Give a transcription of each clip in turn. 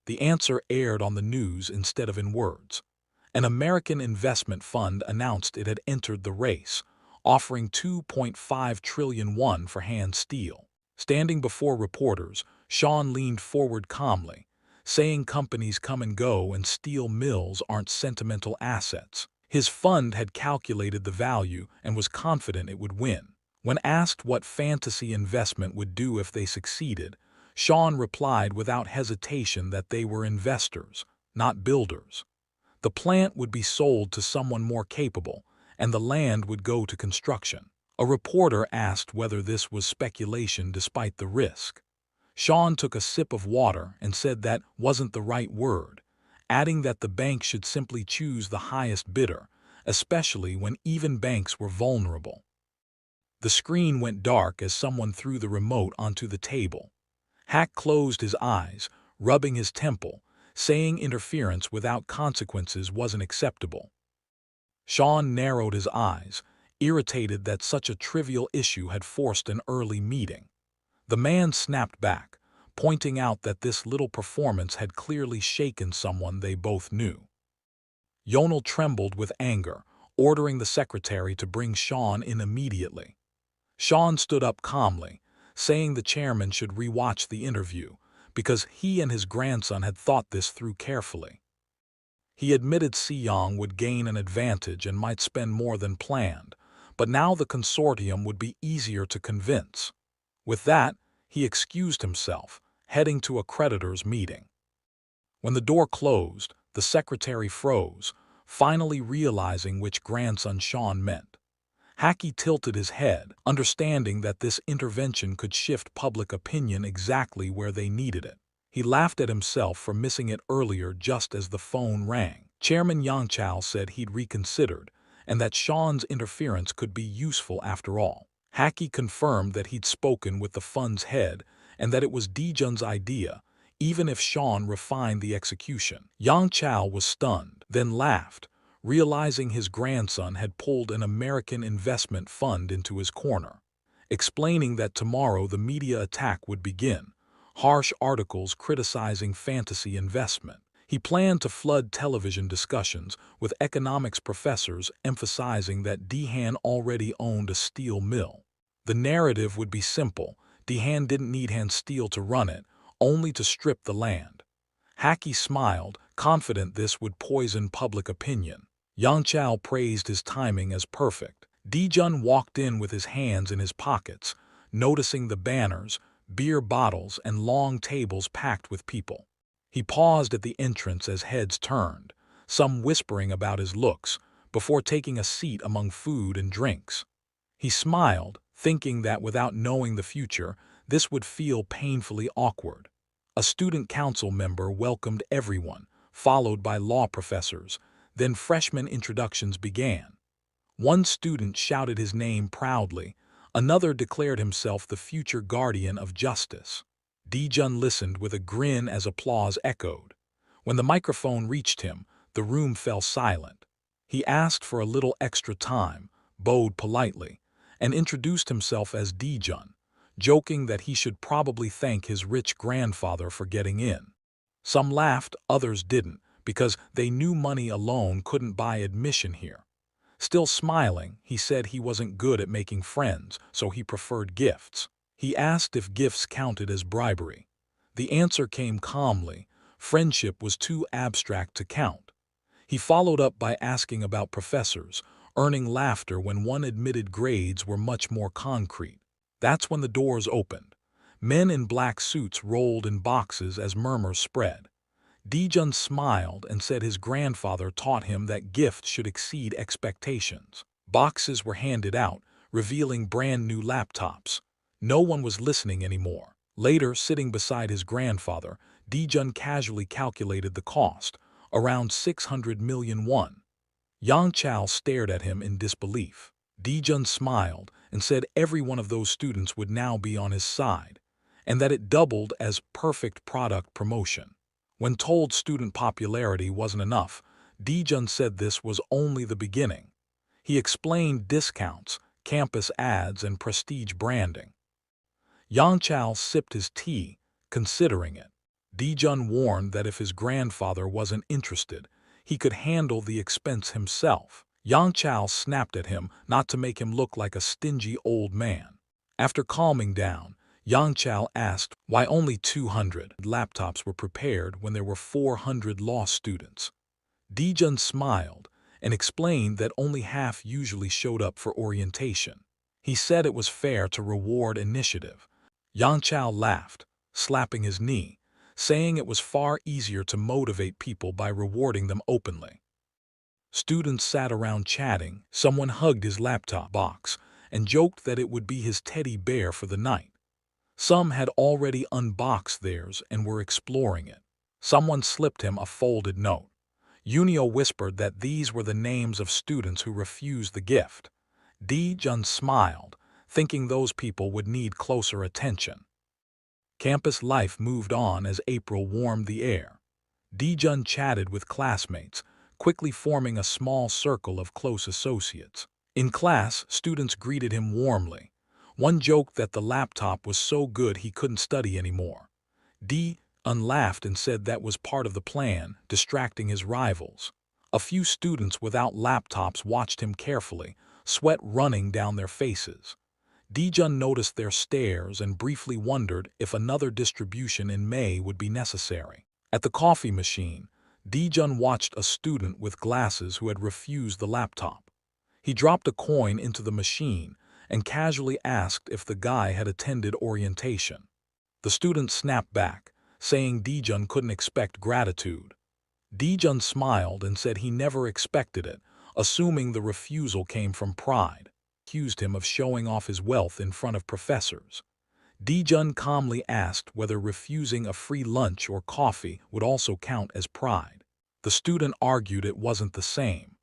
The answer aired on the news instead of in words. An American investment fund announced it had entered the race, offering 2.5 trillion won for hand steel. Standing before reporters, Sean leaned forward calmly, saying companies come and go and steel mills aren't sentimental assets. His fund had calculated the value and was confident it would win. When asked what fantasy investment would do if they succeeded, Sean replied without hesitation that they were investors, not builders. The plant would be sold to someone more capable, and the land would go to construction. A reporter asked whether this was speculation despite the risk. Sean took a sip of water and said that wasn't the right word, adding that the bank should simply choose the highest bidder, especially when even banks were vulnerable. The screen went dark as someone threw the remote onto the table. Hack closed his eyes, rubbing his temple, saying interference without consequences wasn't acceptable. Sean narrowed his eyes, irritated that such a trivial issue had forced an early meeting. The man snapped back, pointing out that this little performance had clearly shaken someone they both knew. Yonel trembled with anger, ordering the secretary to bring Sean in immediately. Sean stood up calmly, saying the chairman should rewatch the interview, because he and his grandson had thought this through carefully. He admitted Siyong would gain an advantage and might spend more than planned, but now the consortium would be easier to convince. With that, he excused himself, heading to a creditors' meeting. When the door closed, the secretary froze, finally realizing which grandson Sean meant. Hackey tilted his head, understanding that this intervention could shift public opinion exactly where they needed it. He laughed at himself for missing it earlier just as the phone rang. Chairman Yang Chao said he'd reconsidered, and that Sean's interference could be useful after all. Hackey confirmed that he'd spoken with the fund's head and that it was Dijun's idea, even if Sean refined the execution. Yang Chao was stunned, then laughed, realizing his grandson had pulled an American investment fund into his corner, explaining that tomorrow the media attack would begin, harsh articles criticizing fantasy investment. He planned to flood television discussions with economics professors emphasizing that Dehan already owned a steel mill. The narrative would be simple: Dehan didn't need hand steel to run it, only to strip the land. Hackey smiled, confident this would poison public opinion. Yang Chao praised his timing as perfect. Dijun walked in with his hands in his pockets, noticing the banners, beer bottles, and long tables packed with people. He paused at the entrance as heads turned, some whispering about his looks, before taking a seat among food and drinks. He smiled, thinking that without knowing the future, this would feel painfully awkward. A student council member welcomed everyone, followed by law professors. Then freshman introductions began. One student shouted his name proudly, another declared himself the future guardian of justice. Dijun listened with a grin as applause echoed. When the microphone reached him, the room fell silent. He asked for a little extra time, bowed politely, and introduced himself as Dijun, joking that he should probably thank his rich grandfather for getting in. Some laughed, others didn't, because they knew money alone couldn't buy admission here. Still smiling, he said he wasn't good at making friends, so he preferred gifts. He asked if gifts counted as bribery. The answer came calmly: friendship was too abstract to count. He followed up by asking about professors, earning laughter when one admitted grades were much more concrete. That's when the doors opened. Men in black suits rolled in boxes as murmurs spread. Dijun smiled and said his grandfather taught him that gifts should exceed expectations. Boxes were handed out, revealing brand new laptops. No one was listening anymore. Later, sitting beside his grandfather, Dijun casually calculated the cost, around 600 million won. Yang Chao stared at him in disbelief. Dijun smiled and said every one of those students would now be on his side, and that it doubled as perfect product promotion. When told student popularity wasn't enough, Dijun said this was only the beginning. He explained discounts, campus ads, and prestige branding. Yang Chao sipped his tea, considering it. Dijun warned that if his grandfather wasn't interested, he could handle the expense himself. Yang Chao snapped at him not to make him look like a stingy old man. After calming down, Yang Chao asked why only 200 laptops were prepared when there were 400 law students. Dijun smiled and explained that only half usually showed up for orientation. He said it was fair to reward initiative. Yang Chao laughed, slapping his knee, saying it was far easier to motivate people by rewarding them openly. Students sat around chatting. Someone hugged his laptop box and joked that it would be his teddy bear for the night. Some had already unboxed theirs and were exploring it. Someone slipped him a folded note. Yunio whispered that these were the names of students who refused the gift. Dijun smiled, thinking those people would need closer attention. Campus life moved on as April warmed the air. Dijun chatted with classmates, quickly forming a small circle of close associates. In class, students greeted him warmly. One joked that the laptop was so good he couldn't study anymore. Dijun laughed and said that was part of the plan, distracting his rivals. A few students without laptops watched him carefully, sweat running down their faces. Dijun noticed their stares and briefly wondered if another distribution in May would be necessary. At the coffee machine, Dijun watched a student with glasses who had refused the laptop. He dropped a coin into the machine and casually asked if the guy had attended orientation. The student snapped back, saying Dijun couldn't expect gratitude. Dijun smiled and said he never expected it, assuming the refusal came from pride. Accused him of showing off his wealth in front of professors. Dijun calmly asked whether refusing a free lunch or coffee would also count as pride. The student argued it wasn't the same.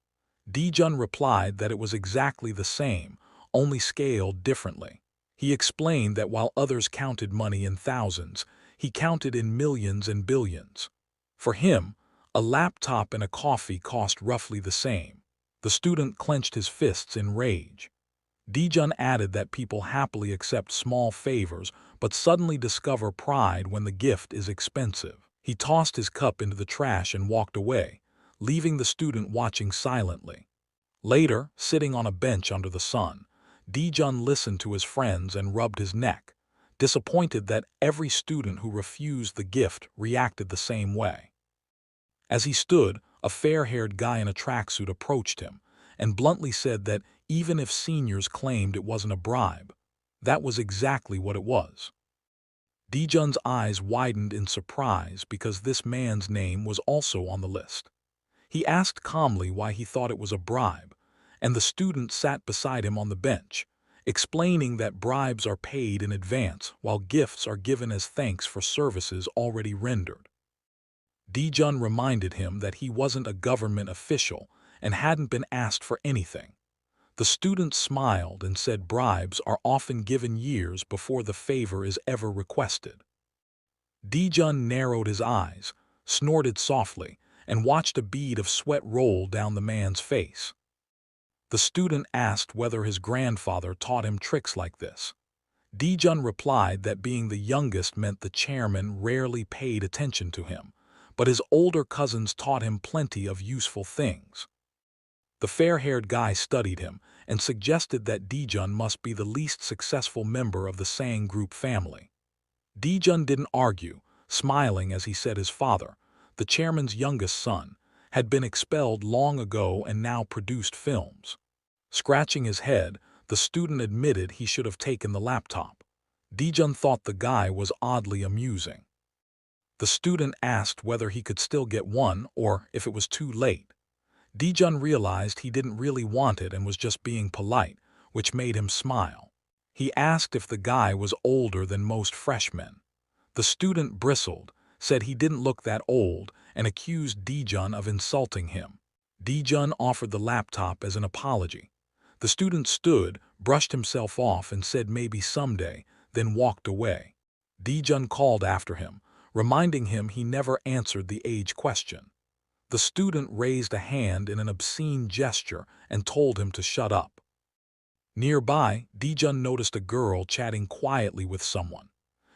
Dijun replied that it was exactly the same, only scaled differently. He explained that while others counted money in thousands, he counted in millions and billions. For him, a laptop and a coffee cost roughly the same. The student clenched his fists in rage. Dijun added that people happily accept small favors but suddenly discover pride when the gift is expensive. He tossed his cup into the trash and walked away, leaving the student watching silently. Later, sitting on a bench under the sun, Dijun listened to his friends and rubbed his neck, disappointed that every student who refused the gift reacted the same way. As he stood, a fair-haired guy in a tracksuit approached him and bluntly said that even if seniors claimed it wasn't a bribe, that was exactly what it was. Dijun's eyes widened in surprise because this man's name was also on the list. He asked calmly why he thought it was a bribe, and the student sat beside him on the bench, explaining that bribes are paid in advance while gifts are given as thanks for services already rendered. Dijun reminded him that he wasn't a government official and hadn't been asked for anything. The student smiled and said bribes are often given years before the favor is ever requested. Dijun narrowed his eyes, snorted softly, and watched a bead of sweat roll down the man's face. The student asked whether his grandfather taught him tricks like this. Dijun replied that being the youngest meant the chairman rarely paid attention to him, but his older cousins taught him plenty of useful things. The fair-haired guy studied him and suggested that Dijun must be the least successful member of the Sang group family. Dijun didn't argue, smiling as he said his father, the chairman's youngest son, had been expelled long ago and now produced films. Scratching his head, the student admitted he should have taken the laptop. Dijun thought the guy was oddly amusing. The student asked whether he could still get one or if it was too late. Dijun realized he didn't really want it and was just being polite, which made him smile. He asked if the guy was older than most freshmen. The student bristled, said he didn't look that old, and accused Dijun of insulting him. Dijun offered the laptop as an apology. The student stood, brushed himself off and said maybe someday, then walked away. Dijun called after him, reminding him he never answered the age question. The student raised a hand in an obscene gesture and told him to shut up. Nearby, Dijun noticed a girl chatting quietly with someone.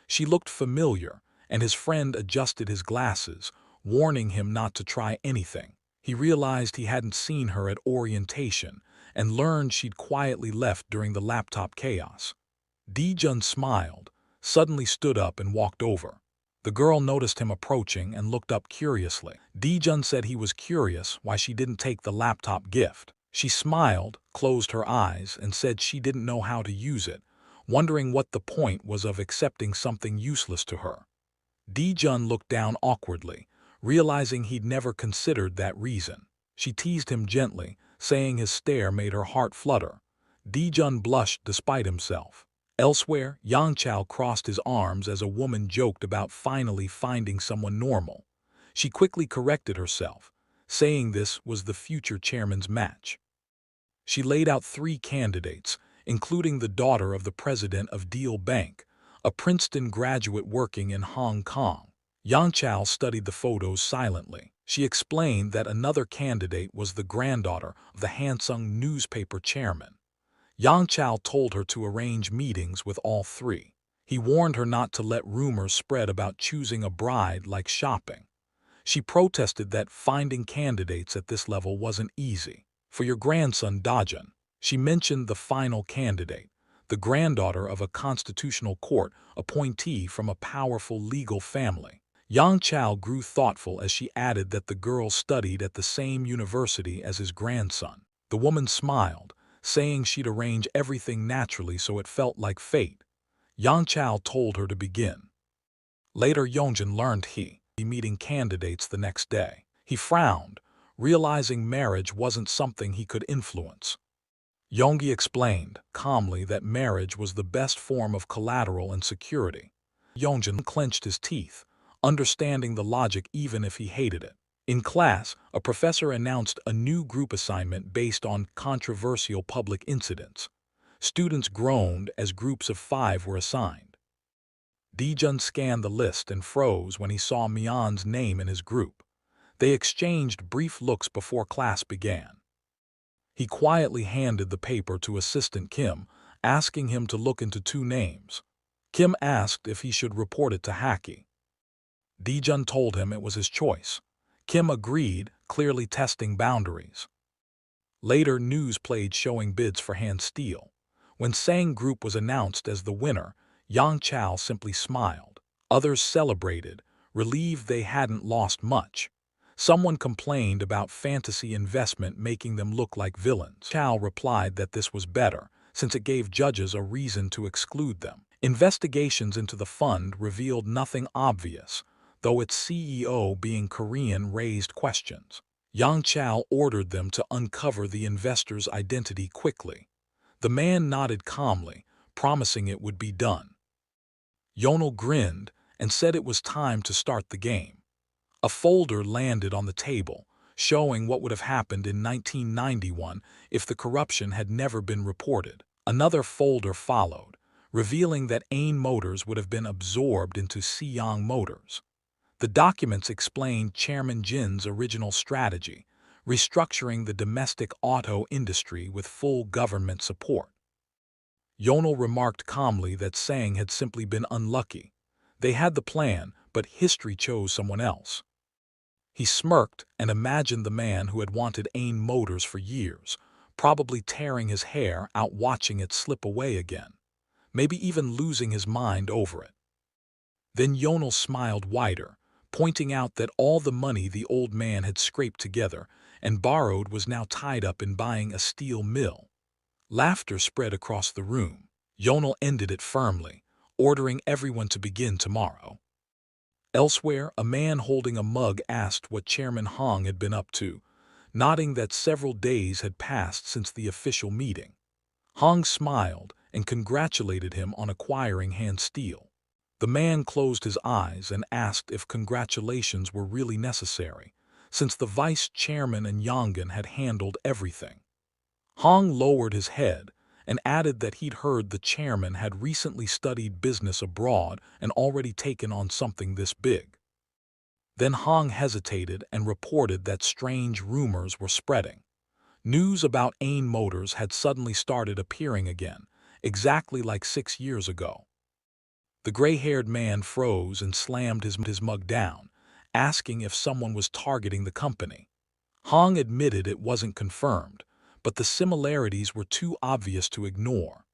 She looked familiar, and his friend adjusted his glasses, warning him not to try anything. He realized he hadn't seen her at orientation and learned she'd quietly left during the laptop chaos. Dijun smiled, suddenly stood up and walked over. The girl noticed him approaching and looked up curiously. Dijun said he was curious why she didn't take the laptop gift. She smiled, closed her eyes, and said she didn't know how to use it, wondering what the point was of accepting something useless to her. Dijun looked down awkwardly, realizing he'd never considered that reason. She teased him gently, saying his stare made her heart flutter. Dijun blushed despite himself. Elsewhere, Yangchao crossed his arms as a woman joked about finally finding someone normal. She quickly corrected herself, saying this was the future chairman's match. She laid out 3 candidates, including the daughter of the president of Deal Bank, a Princeton graduate working in Hong Kong. Yangchao studied the photos silently. She explained that another candidate was the granddaughter of the Hansung newspaper chairman. Yangchao told her to arrange meetings with all 3. He warned her not to let rumors spread about choosing a bride like shopping. She protested that finding candidates at this level wasn't easy. For your grandson Dajun, she mentioned the final candidate, the granddaughter of a constitutional court appointee from a powerful legal family. Yangchao grew thoughtful as she added that the girl studied at the same university as his grandson. The woman smiled, saying she'd arrange everything naturally so it felt like fate. Yangchao told her to begin. Later, Yongjin learned he'd be meeting candidates the next day. He frowned, realizing marriage wasn't something he could influence. Yonggi explained calmly that marriage was the best form of collateral and security. Yongjin clenched his teeth, understanding the logic even if he hated it. In class, a professor announced a new group assignment based on controversial public incidents. Students groaned as groups of 5 were assigned. Dijun scanned the list and froze when he saw Mian's name in his group. They exchanged brief looks before class began. He quietly handed the paper to Assistant Kim, asking him to look into 2 names. Kim asked if he should report it to Haki. Dijun told him it was his choice. Kim agreed, clearly testing boundaries. Later, news played showing bids for hand steel. When Sang Group was announced as the winner, Yangchao simply smiled. Others celebrated, relieved they hadn't lost much. Someone complained about fantasy investment making them look like villains. Chao replied that this was better, since it gave judges a reason to exclude them. Investigations into the fund revealed nothing obvious, though its CEO being Korean raised questions. Yangchao ordered them to uncover the investor's identity quickly. The man nodded calmly, promising it would be done. Yonel grinned and said it was time to start the game. A folder landed on the table, showing what would have happened in 1991 if the corruption had never been reported. Another folder followed, revealing that Ain Motors would have been absorbed into Siyang Motors. The documents explained Chairman Jin's original strategy, restructuring the domestic auto industry with full government support. Yonel remarked calmly that Sang had simply been unlucky. They had the plan, but history chose someone else. He smirked and imagined the man who had wanted Ain Motors for years, probably tearing his hair out watching it slip away again, maybe even losing his mind over it. Then Yonel smiled wider, pointing out that all the money the old man had scraped together and borrowed was now tied up in buying a steel mill. Laughter spread across the room. Yonel ended it firmly, ordering everyone to begin tomorrow. Elsewhere, a man holding a mug asked what Chairman Hong had been up to, nodding that several days had passed since the official meeting. Hong smiled and congratulated him on acquiring hand steel. The man closed his eyes and asked if congratulations were really necessary, since the vice chairman and Yongan had handled everything. Hong lowered his head and added that he'd heard the chairman had recently studied business abroad and already taken on something this big. Then Hong hesitated and reported that strange rumors were spreading. News about Ain Motors had suddenly started appearing again, exactly like 6 years ago. The gray-haired man froze and slammed his mug down, asking if someone was targeting the company. Hong admitted it wasn't confirmed, but the similarities were too obvious to ignore.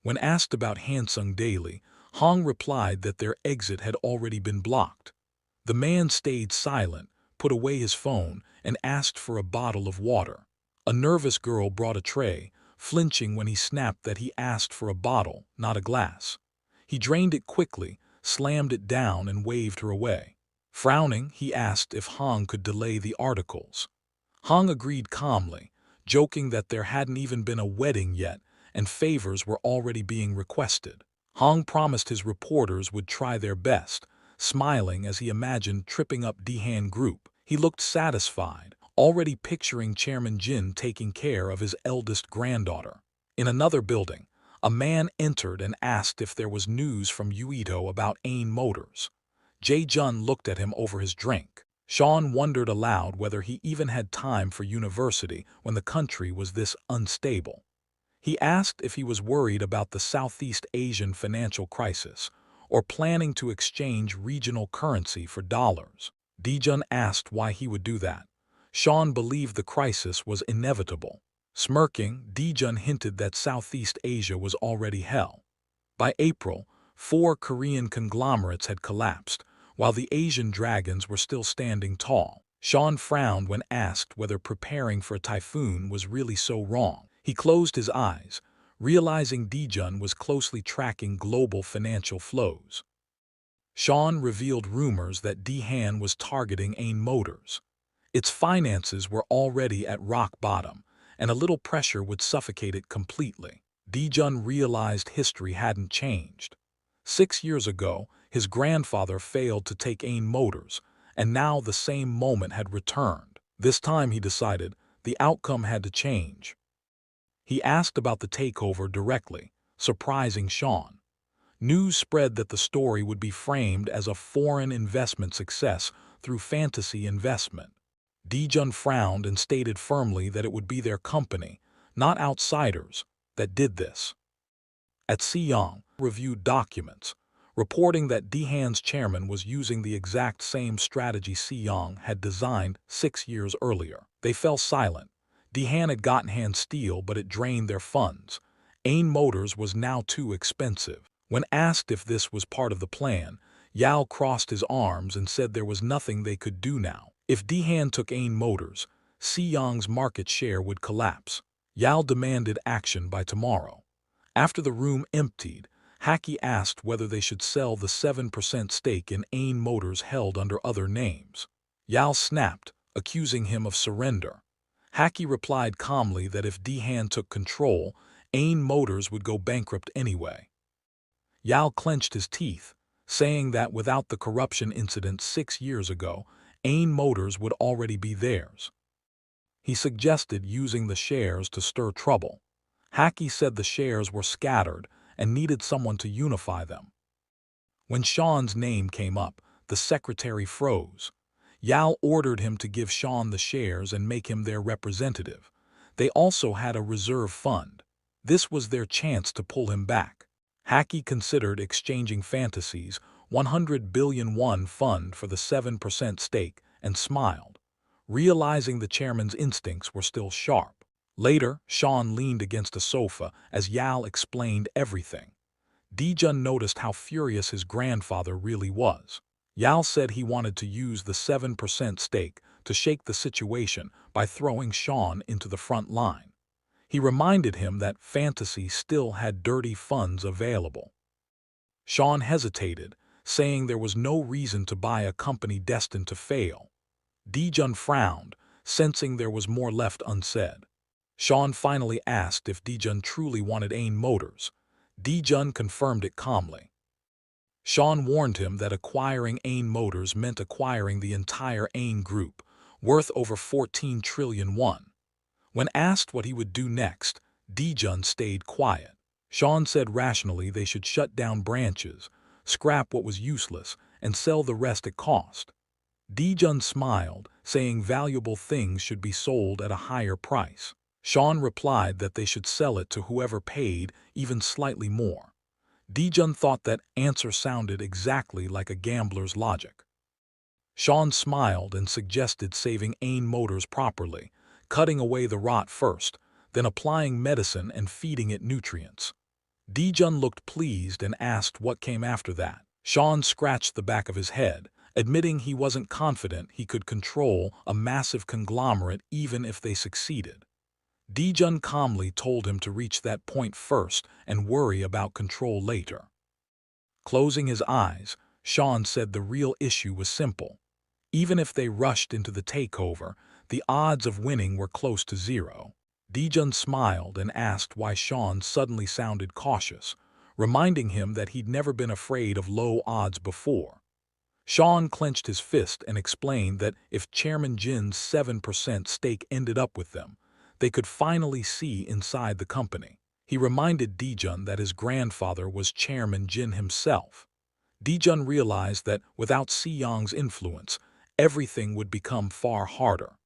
When asked about Hansung Daily, Hong replied that their exit had already been blocked. The man stayed silent, put away his phone, and asked for a bottle of water. A nervous girl brought a tray, flinching when he snapped that he asked for a bottle, not a glass. He drained it quickly, slammed it down, and waved her away. Frowning, he asked if Hong could delay the articles. Hong agreed calmly, joking that there hadn't even been a wedding yet, and favors were already being requested. Hong promised his reporters would try their best, smiling as he imagined tripping up Dehan Group. He looked satisfied, already picturing Chairman Jin taking care of his eldest granddaughter. In another building, a man entered and asked if there was news from Uito about Ain Motors. Jae-jun looked at him over his drink. Sean wondered aloud whether he even had time for university when the country was this unstable. He asked if he was worried about the Southeast Asian financial crisis or planning to exchange regional currency for dollars. Dae-jun asked why he would do that. Sean believed the crisis was inevitable. Smirking, Dae-jun hinted that Southeast Asia was already hell. By April, 4 Korean conglomerates had collapsed, while the Asian dragons were still standing tall. Sean frowned when asked whether preparing for a typhoon was really so wrong. He closed his eyes, realizing Dae-jun was closely tracking global financial flows. Sean revealed rumors that Daehan was targeting Ain Motors. Its finances were already at rock bottom, and a little pressure would suffocate it completely. Dae-jun realized history hadn't changed. 6 years ago, his grandfather failed to take Ain Motors, and now the same moment had returned. This time, he decided, the outcome had to change. He asked about the takeover directly, surprising Sean. News spread that the story would be framed as a foreign investment success through fantasy investment. Dae-jun frowned and stated firmly that it would be their company, not outsiders, that did this. At Siyang, reviewed documents, reporting that Daehan's chairman was using the exact same strategy Siyang had designed 6 years earlier. They fell silent. Daehan had gotten hand steel, but it drained their funds. Ain Motors was now too expensive. When asked if this was part of the plan, Yao crossed his arms and said there was nothing they could do now. If Daehan took Ain Motors, Siyang's market share would collapse. Yao demanded action by tomorrow. After the room emptied, Haki asked whether they should sell the 7% stake in Ain Motors held under other names. Yao snapped, accusing him of surrender. Haki replied calmly that if Daehan took control, Ain Motors would go bankrupt anyway. Yao clenched his teeth, saying that without the corruption incident 6 years ago, Ain Motors would already be theirs. He suggested using the shares to stir trouble. Haki said the shares were scattered and needed someone to unify them. When Sean's name came up, the secretary froze. Yao ordered him to give Sean the shares and make him their representative. They also had a reserve fund. This was their chance to pull him back. Haki considered exchanging Fantasy's 100 billion won fund for the 7% stake and smiled, realizing the chairman's instincts were still sharp. Later, Sean leaned against a sofa as Yao explained everything. Dae-jun noticed how furious his grandfather really was. Yao said he wanted to use the 7% stake to shake the situation by throwing Sean into the front line. He reminded him that Fantasy still had dirty funds available. Sean hesitated, saying there was no reason to buy a company destined to fail. Dae-jun frowned, sensing there was more left unsaid. Sean finally asked if Dae-jun truly wanted Ain Motors. Dae-jun confirmed it calmly. Sean warned him that acquiring Ain Motors meant acquiring the entire Ain Group, worth over 14 trillion won. When asked what he would do next, Dae-jun stayed quiet. Sean said rationally they should shut down branches, scrap what was useless, and sell the rest at cost. Dae-jun smiled, saying valuable things should be sold at a higher price. Sean replied that they should sell it to whoever paid even slightly more. Dijun thought that answer sounded exactly like a gambler's logic. Sean smiled and suggested saving Ain motors properly, cutting away the rot first, then applying medicine and feeding it nutrients. Dijun looked pleased and asked what came after that. Sean scratched the back of his head, admitting he wasn't confident he could control a massive conglomerate even if they succeeded. Dijun calmly told him to reach that point first and worry about control later. Closing his eyes, Sean said the real issue was simple. Even if they rushed into the takeover, the odds of winning were close to zero. Dijun smiled and asked why Sean suddenly sounded cautious, reminding him that he'd never been afraid of low odds before. Sean clenched his fist and explained that if Chairman Jin's 7% stake ended up with them, they could finally see inside the company. He reminded Dijun that his grandfather was Chairman Jin himself. Dijun realized that without Siyang's influence, everything would become far harder.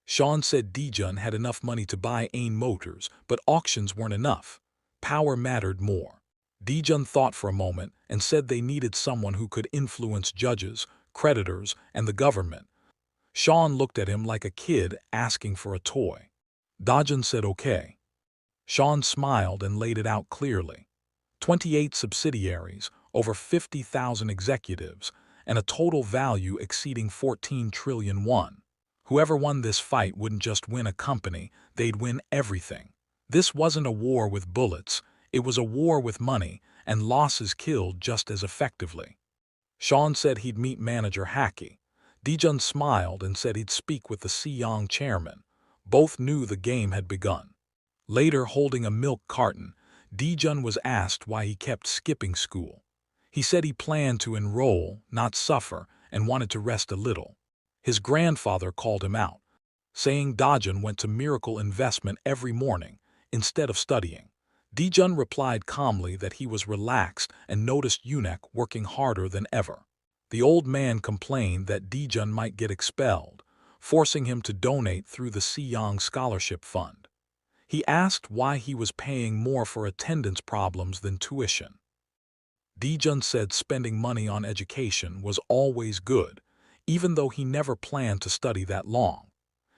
Sean said Dijun had enough money to buy Ain Motors, but auctions weren't enough. Power mattered more. Dijun thought for a moment and said they needed someone who could influence judges, creditors, and the government. Sean looked at him like a kid asking for a toy. Dijun said okay. Sean smiled and laid it out clearly. 28 subsidiaries, over 50,000 executives, and a total value exceeding 14 trillion won. Whoever won this fight wouldn't just win a company, they'd win everything. This wasn't a war with bullets, it was a war with money, and losses killed just as effectively. Sean said he'd meet manager Haki. Dijun smiled and said he'd speak with the Siyang chairman. Both knew the game had begun. Later, holding a milk carton, Dijun was asked why he kept skipping school. He said he planned to enroll, not suffer, and wanted to rest a little. His grandfather called him out, saying Dijun went to miracle investment every morning instead of studying. Dijun replied calmly that he was relaxed and noticed Yunek working harder than ever. The old man complained that Dijun might get expelled, forcing him to donate through the Siyang Scholarship Fund. He asked why he was paying more for attendance problems than tuition. Dijun said spending money on education was always good, even though he never planned to study that long.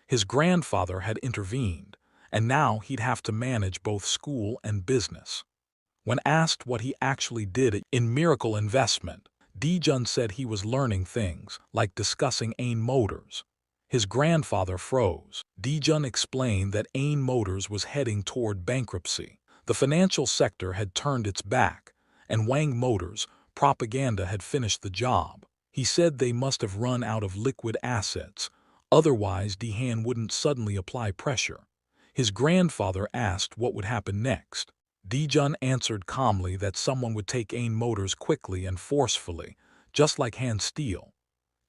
His grandfather had intervened, and now he'd have to manage both school and business. When asked what he actually did in Miracle Investment, Dijun said he was learning things like discussing Ain Motors. His grandfather froze. Dijun explained that Ain Motors was heading toward bankruptcy. The financial sector had turned its back, and Wang Motors' propaganda had finished the job. He said they must have run out of liquid assets, otherwise Dihan wouldn't suddenly apply pressure. His grandfather asked what would happen next. Dijun answered calmly that someone would take Ain Motors quickly and forcefully, just like hand steel.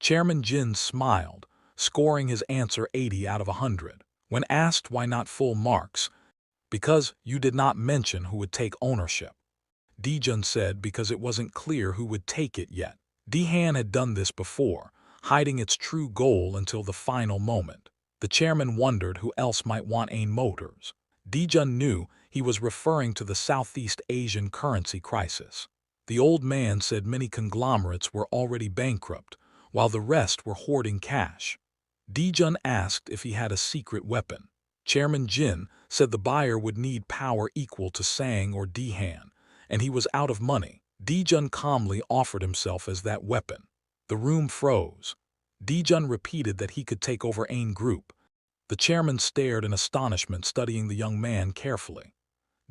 Chairman Jin smiled, scoring his answer 80 out of 100. When asked why not full marks, because you did not mention who would take ownership. Dijun said because it wasn't clear who would take it yet. Dihan had done this before, hiding its true goal until the final moment. The chairman wondered who else might want Ain Motors. Dijun knew he was referring to the Southeast Asian currency crisis. The old man said many conglomerates were already bankrupt, while the rest were hoarding cash. Dijun asked if he had a secret weapon. Chairman Jin said the buyer would need power equal to Sang or Dihan, and he was out of money. Dijun calmly offered himself as that weapon. The room froze. Dijun repeated that he could take over Ain Group. The chairman stared in astonishment, studying the young man carefully.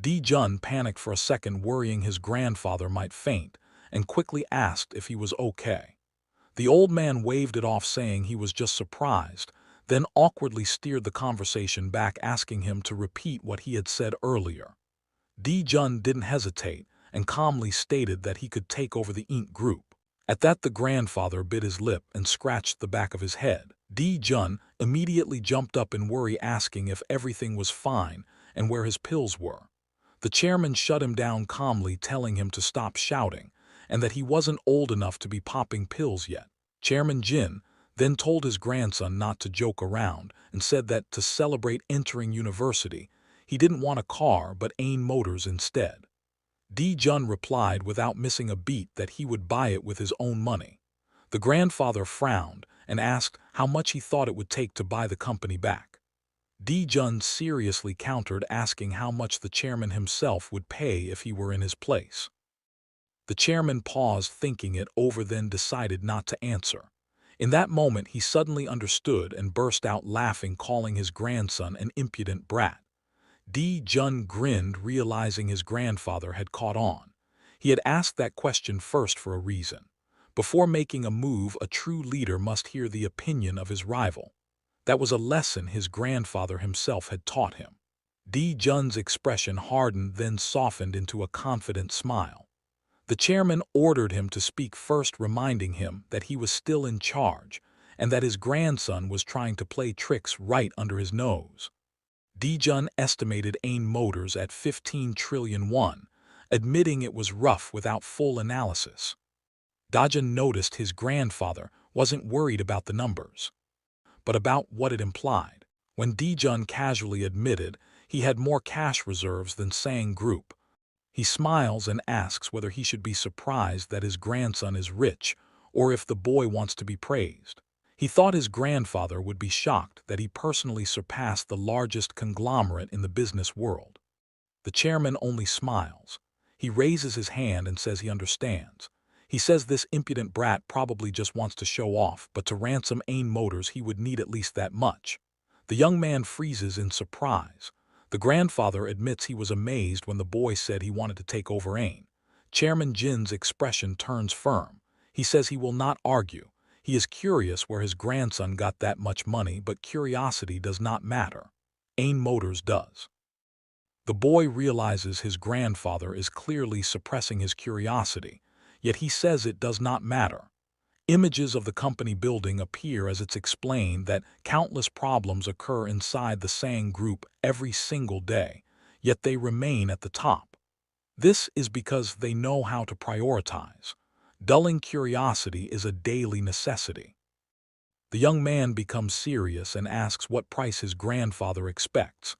Dijun panicked for a second, worrying his grandfather might faint, and quickly asked if he was okay. The old man waved it off, saying he was just surprised, then awkwardly steered the conversation back, asking him to repeat what he had said earlier. Dijun didn't hesitate and calmly stated that he could take over the Ink Group. At that, the grandfather bit his lip and scratched the back of his head. Dijun immediately jumped up in worry, asking if everything was fine and where his pills were. The chairman shut him down calmly, telling him to stop shouting and that he wasn't old enough to be popping pills yet. Chairman Jin then told his grandson not to joke around and said that to celebrate entering university, he didn't want a car but Ain Motors instead. Jun replied without missing a beat that he would buy it with his own money. The grandfather frowned and asked how much he thought it would take to buy the company back. Jun seriously countered, asking how much the chairman himself would pay if he were in his place. The chairman paused, thinking it over, then decided not to answer. In that moment, he suddenly understood and burst out laughing, calling his grandson an impudent brat. Jun grinned, realizing his grandfather had caught on. He had asked that question first for a reason. Before making a move, a true leader must hear the opinion of his rival. That was a lesson his grandfather himself had taught him. Jun's expression hardened, then softened into a confident smile. The chairman ordered him to speak first, reminding him that he was still in charge and that his grandson was trying to play tricks right under his nose. Jun estimated AIN Motors at 15 trillion won, admitting it was rough without full analysis. Jun noticed his grandfather wasn't worried about the numbers, but about what it implied. When Jun casually admitted he had more cash reserves than Sang Group, he smiles and asks whether he should be surprised that his grandson is rich or if the boy wants to be praised. He thought his grandfather would be shocked that he personally surpassed the largest conglomerate in the business world. The chairman only smiles. He raises his hand and says he understands. He says this impudent brat probably just wants to show off, but to ransom AIN Motors he would need at least that much. The young man freezes in surprise. The grandfather admits he was amazed when the boy said he wanted to take over AIN. Chairman Jin's expression turns firm. He says he will not argue. He is curious where his grandson got that much money, but curiosity does not matter. AIN Motors does. The boy realizes his grandfather is clearly suppressing his curiosity, yet he says it does not matter. Images of the company building appear as it's explained that countless problems occur inside the Sang Group every single day, yet they remain at the top. This is because they know how to prioritize. Dulling curiosity is a daily necessity. The young man becomes serious and asks what price his grandfather expects.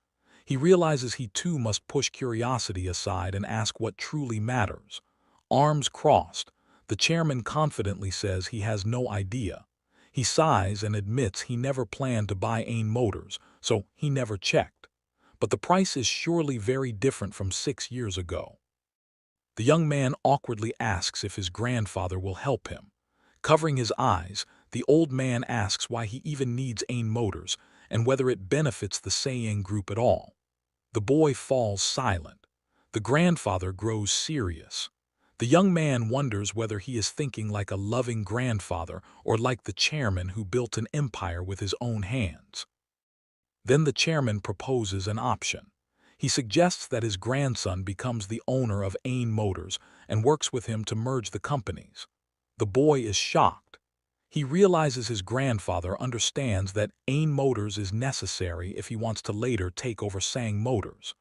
He realizes he too must push curiosity aside and ask what truly matters. Arms crossed, the chairman confidently says he has no idea. He sighs and admits he never planned to buy AIN Motors, so he never checked. But the price is surely very different from 6 years ago. The young man awkwardly asks if his grandfather will help him. Covering his eyes, the old man asks why he even needs AIN Motors and whether it benefits the Sang Group at all. The boy falls silent. The grandfather grows serious. The young man wonders whether he is thinking like a loving grandfather or like the chairman who built an empire with his own hands. Then the chairman proposes an option. He suggests that his grandson becomes the owner of AIN Motors and works with him to merge the companies. The boy is shocked. He realizes his grandfather understands that AIN Motors is necessary if he wants to later take over Sang Motors.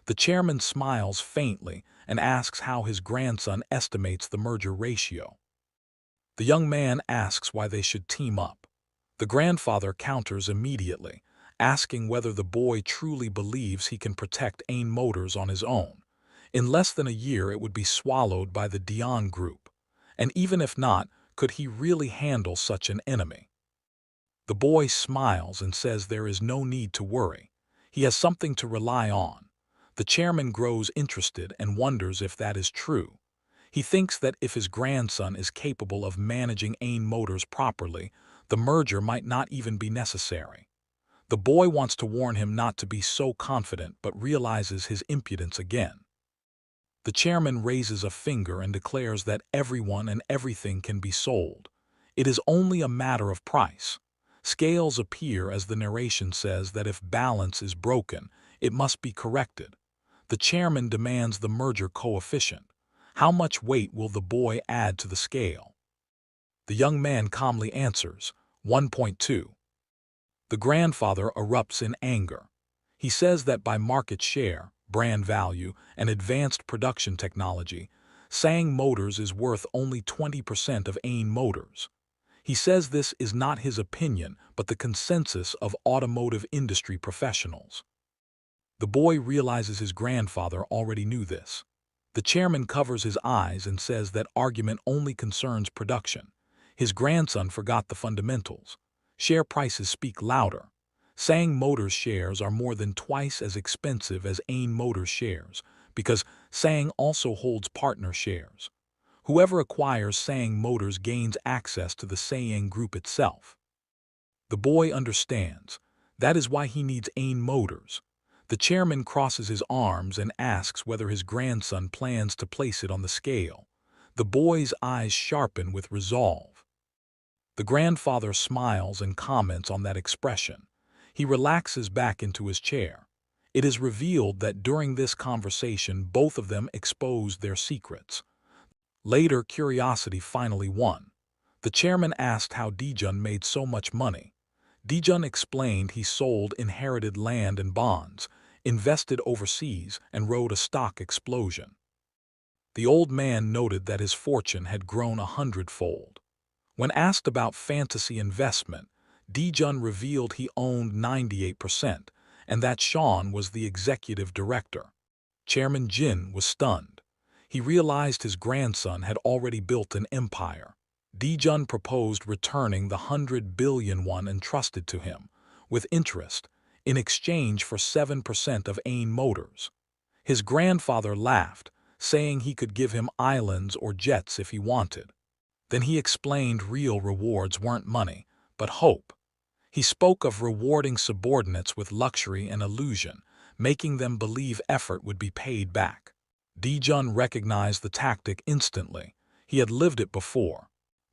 The chairman smiles faintly and asks how his grandson estimates the merger ratio. The young man asks why they should team up. The grandfather counters immediately, asking whether the boy truly believes he can protect AIN Motors on his own. In less than a year it would be swallowed by the Dion Group. And even if not, could he really handle such an enemy? The boy smiles and says there is no need to worry. He has something to rely on. The chairman grows interested and wonders if that is true. He thinks that if his grandson is capable of managing AIN Motors properly, the merger might not even be necessary. The boy wants to warn him not to be so confident, but realizes his impudence again. The chairman raises a finger and declares that everyone and everything can be sold. It is only a matter of price. Scales appear as the narration says that if balance is broken, it must be corrected. The chairman demands the merger coefficient. How much weight will the boy add to the scale? The young man calmly answers, 1.2. The grandfather erupts in anger. He says that by market share, brand value, and advanced production technology, Sang Motors is worth only 20% of AIN Motors. He says this is not his opinion, but the consensus of automotive industry professionals. The boy realizes his grandfather already knew this. The chairman covers his eyes and says that argument only concerns production. His grandson forgot the fundamentals. Share prices speak louder. Sang Motors shares are more than twice as expensive as Ain Motors shares, because Sang also holds partner shares. Whoever acquires Sang Motors gains access to the Sang Group itself. The boy understands. That is why he needs Ain Motors. The chairman crosses his arms and asks whether his grandson plans to place it on the scale. The boy's eyes sharpen with resolve. The grandfather smiles and comments on that expression. He relaxes back into his chair. It is revealed that during this conversation both of them exposed their secrets. Later, curiosity finally won. The chairman asked how Dijun made so much money. Dijun explained he sold inherited land and bonds, invested overseas, and rode a stock explosion. The old man noted that his fortune had grown 100-fold. When asked about fantasy investment, Dijun revealed he owned 98% and that Sean was the executive director. Chairman Jin was stunned. He realized his grandson had already built an empire. Dijun proposed returning the 100 billion won entrusted to him, with interest, in exchange for 7% of Ain Motors. His grandfather laughed, saying he could give him islands or jets if he wanted. Then he explained real rewards weren't money, but hope. He spoke of rewarding subordinates with luxury and illusion, making them believe effort would be paid back. Dijun recognized the tactic instantly. He had lived it before.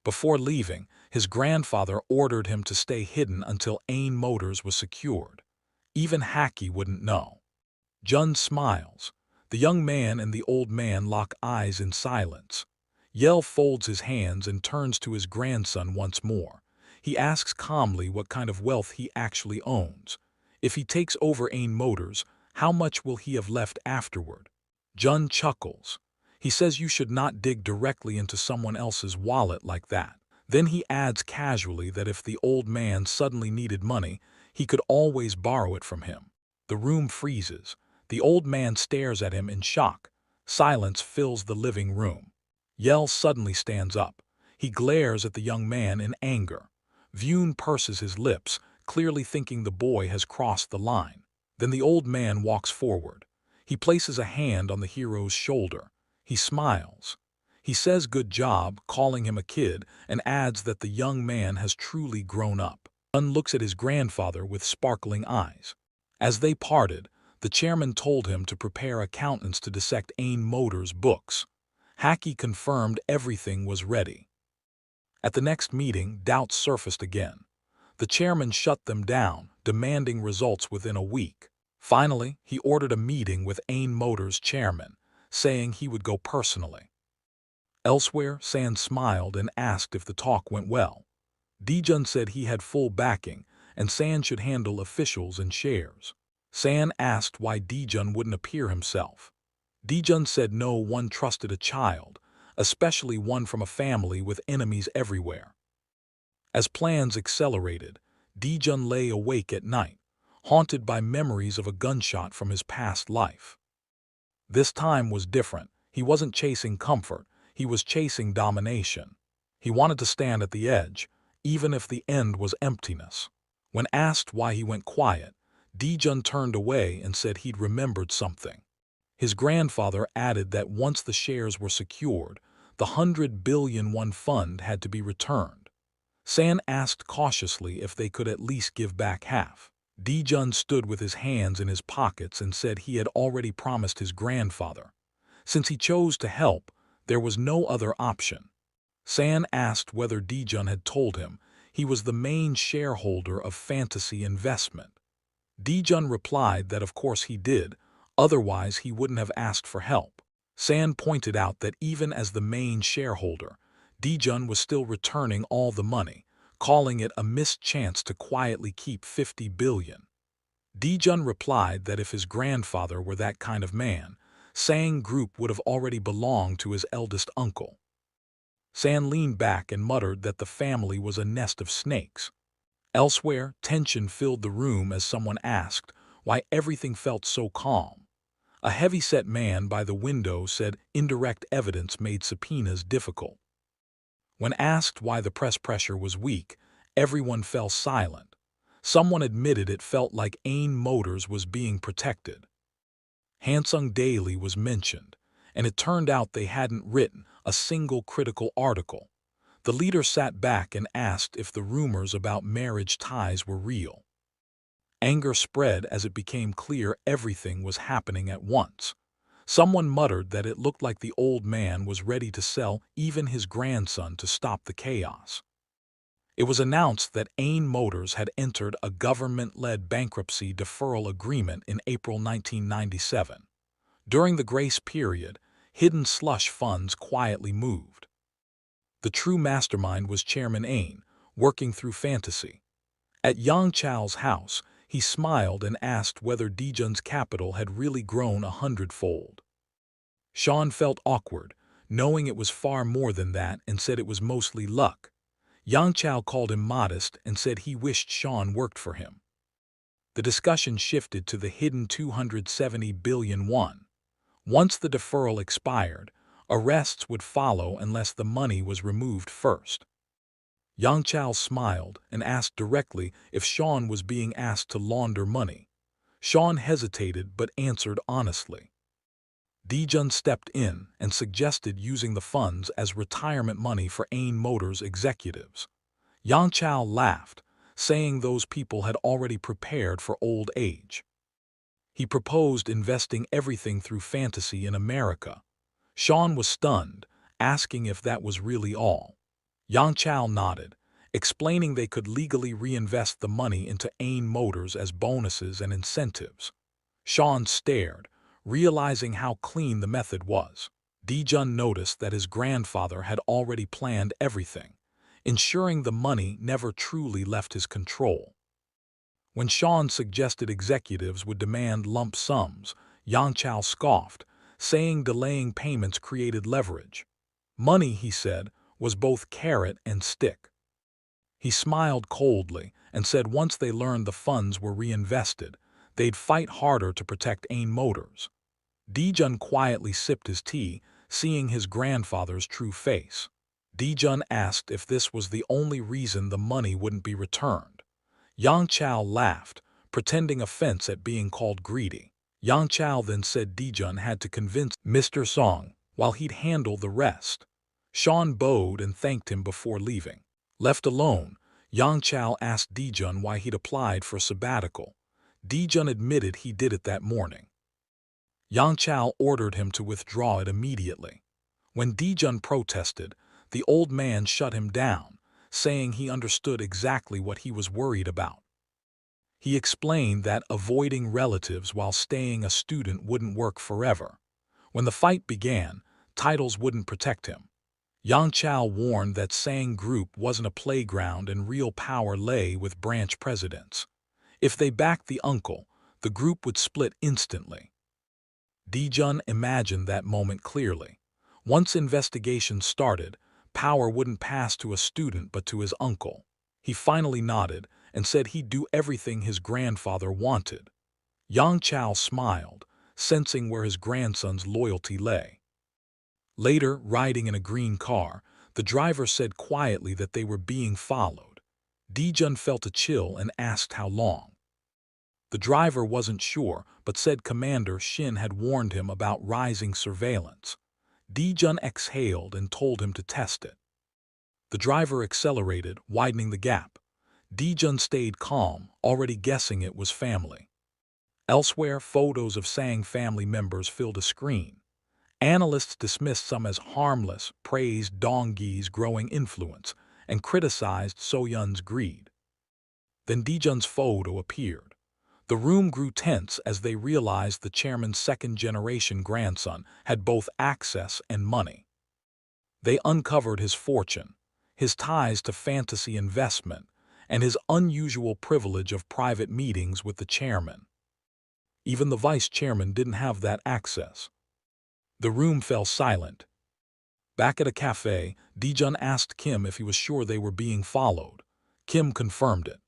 Before leaving, his grandfather ordered him to stay hidden until Ain Motors was secured. Even Haki wouldn't know. Jun smiles. The young man and the old man lock eyes in silence. Yell folds his hands and turns to his grandson once more. He asks calmly what kind of wealth he actually owns. If he takes over Ain Motors, how much will he have left afterward? Jun chuckles. He says you should not dig directly into someone else's wallet like that. Then he adds casually that if the old man suddenly needed money, he could always borrow it from him. The room freezes. The old man stares at him in shock. Silence fills the living room. Yell suddenly stands up. He glares at the young man in anger. Vyun purses his lips, clearly thinking the boy has crossed the line. Then the old man walks forward. He places a hand on the hero's shoulder. He smiles. He says good job, calling him a kid, and adds that the young man has truly grown up. Jun looks at his grandfather with sparkling eyes. As they parted, the chairman told him to prepare accountants to dissect Ain Motors' books. Haki confirmed everything was ready. At the next meeting, doubts surfaced again. The chairman shut them down, demanding results within a week. Finally, he ordered a meeting with Ain Motors' chairman, saying he would go personally. Elsewhere, San smiled and asked if the talk went well. Dijun said he had full backing, and San should handle officials and shares. San asked why Dijun wouldn't appear himself. Dijun said no one trusted a child, especially one from a family with enemies everywhere. As plans accelerated, Dijun lay awake at night, haunted by memories of a gunshot from his past life. This time was different. He wasn't chasing comfort, he was chasing domination. He wanted to stand at the edge, even if the end was emptiness. When asked why he went quiet, Dijun turned away and said he'd remembered something. His grandfather added that once the shares were secured, the 100 billion won fund had to be returned. San asked cautiously if they could at least give back half. Dijun stood with his hands in his pockets and said he had already promised his grandfather. Since he chose to help, there was no other option. San asked whether Dijun had told him he was the main shareholder of Fantasy Investment. Dijun replied that of course he did, otherwise he wouldn't have asked for help. San pointed out that even as the main shareholder, Dijun was still returning all the money, calling it a missed chance to quietly keep 50 billion. Dijun replied that if his grandfather were that kind of man, Sang Group would have already belonged to his eldest uncle. San leaned back and muttered that the family was a nest of snakes. Elsewhere, tension filled the room as someone asked why everything felt so calm. A heavy-set man by the window said indirect evidence made subpoenas difficult. When asked why the press pressure was weak, everyone fell silent. Someone admitted it felt like AIN Motors was being protected. Hansung Daily was mentioned, and it turned out they hadn't written a single critical article. The leader sat back and asked if the rumors about marriage ties were real. Anger spread as it became clear everything was happening at once. Someone muttered that it looked like the old man was ready to sell even his grandson to stop the chaos. It was announced that AIN Motors had entered a government-led bankruptcy deferral agreement in April 1997. During the grace period, hidden slush funds quietly moved. The true mastermind was Chairman AIN, working through fantasy. At Yang Chao's house, he smiled and asked whether Dijun's capital had really grown 100-fold. Sean felt awkward, knowing it was far more than that, and said it was mostly luck. Yang Chao called him modest and said he wished Sean worked for him. The discussion shifted to the hidden 270 billion won. Once the deferral expired, arrests would follow unless the money was removed first. Yang Chao smiled and asked directly if Sean was being asked to launder money. Sean hesitated but answered honestly. Dijun stepped in and suggested using the funds as retirement money for AIN Motors executives. Yang Chao laughed, saying those people had already prepared for old age. He proposed investing everything through fantasy in America. Sean was stunned, asking if that was really all. Yang Chao nodded, explaining they could legally reinvest the money into AIN Motors as bonuses and incentives. Sean stared, realizing how clean the method was. Dijun noticed that his grandfather had already planned everything, ensuring the money never truly left his control. When Sean suggested executives would demand lump sums, Yang Chao scoffed, saying delaying payments created leverage. Money, he said, was both carrot and stick. He smiled coldly and said once they learned the funds were reinvested, they'd fight harder to protect AIN Motors. Dijun quietly sipped his tea, seeing his grandfather's true face. Dijun asked if this was the only reason the money wouldn't be returned. Yang Chao laughed, pretending offense at being called greedy. Yang Chao then said Dijun had to convince Mr. Song, while he'd handle the rest. Sean bowed and thanked him before leaving. Left alone, Yang Chao asked Dijun why he'd applied for sabbatical. Dijun admitted he did it that morning. Yang Chao ordered him to withdraw it immediately. When Dijun protested, the old man shut him down, saying he understood exactly what he was worried about. He explained that avoiding relatives while staying a student wouldn't work forever. When the fight began, titles wouldn't protect him. Yang Chao warned that Sang Group wasn't a playground and real power lay with branch presidents. If they backed the uncle, the group would split instantly. Dijun imagined that moment clearly. Once investigation started, power wouldn't pass to a student but to his uncle. He finally nodded and said he'd do everything his grandfather wanted. Yang Chao smiled, sensing where his grandson's loyalty lay. Later, riding in a green car, the driver said quietly that they were being followed. Dijun felt a chill and asked how long. The driver wasn't sure, but said Commander Shin had warned him about rising surveillance. Dijun exhaled and told him to test it. The driver accelerated, widening the gap. Dijun stayed calm, already guessing it was family. Elsewhere, photos of Sang family members filled a screen. Analysts dismissed some as harmless, praised Donggi's growing influence, and criticized Soyun's greed. Then Dijun's photo appeared. The room grew tense as they realized the chairman's second-generation grandson had both access and money. They uncovered his fortune, his ties to fantasy investment, and his unusual privilege of private meetings with the chairman. Even the vice chairman didn't have that access. The room fell silent. Back at a cafe, Dijun asked Kim if he was sure they were being followed. Kim confirmed it.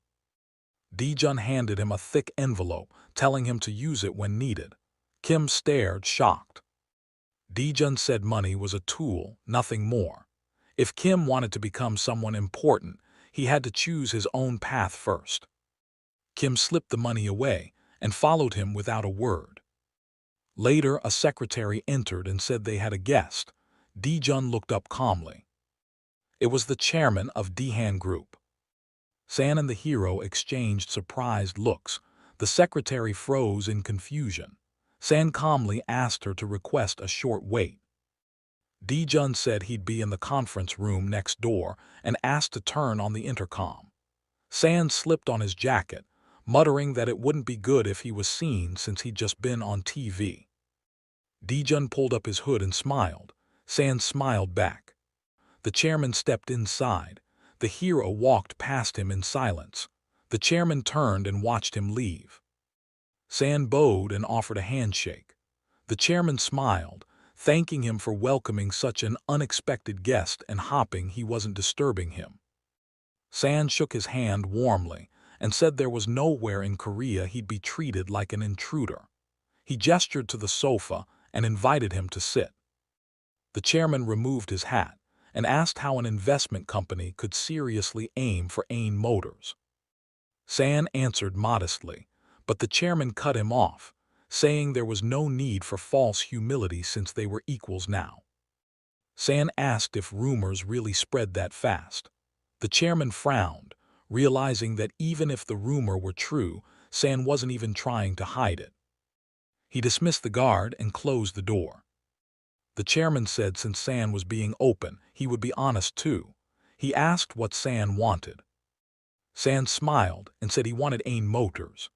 Dijun handed him a thick envelope, telling him to use it when needed. Kim stared, shocked. Dijun said money was a tool, nothing more. If Kim wanted to become someone important, he had to choose his own path first. Kim slipped the money away and followed him without a word. Later, a secretary entered and said they had a guest. Dijun looked up calmly. It was the chairman of Dihan Group. San and the hero exchanged surprised looks. The secretary froze in confusion. San calmly asked her to request a short wait. Dijun said he'd be in the conference room next door and asked to turn on the intercom. San slipped on his jacket, muttering that it wouldn't be good if he was seen since he'd just been on TV. Dijun pulled up his hood and smiled. San smiled back. The chairman stepped inside. The hero walked past him in silence. The chairman turned and watched him leave. San bowed and offered a handshake. The chairman smiled, thanking him for welcoming such an unexpected guest and hoping he wasn't disturbing him. San shook his hand warmly and said there was nowhere in Korea he'd be treated like an intruder. He gestured to the sofa and invited him to sit. The chairman removed his hat and asked how an investment company could seriously aim for Ain Motors. San answered modestly, but the chairman cut him off, saying there was no need for false humility since they were equals now. San asked if rumors really spread that fast. The chairman frowned, realizing that even if the rumor were true, San wasn't even trying to hide it. He dismissed the guard and closed the door. The chairman said since San was being open, he would be honest too. He asked what San wanted. San smiled and said he wanted Ain Motors.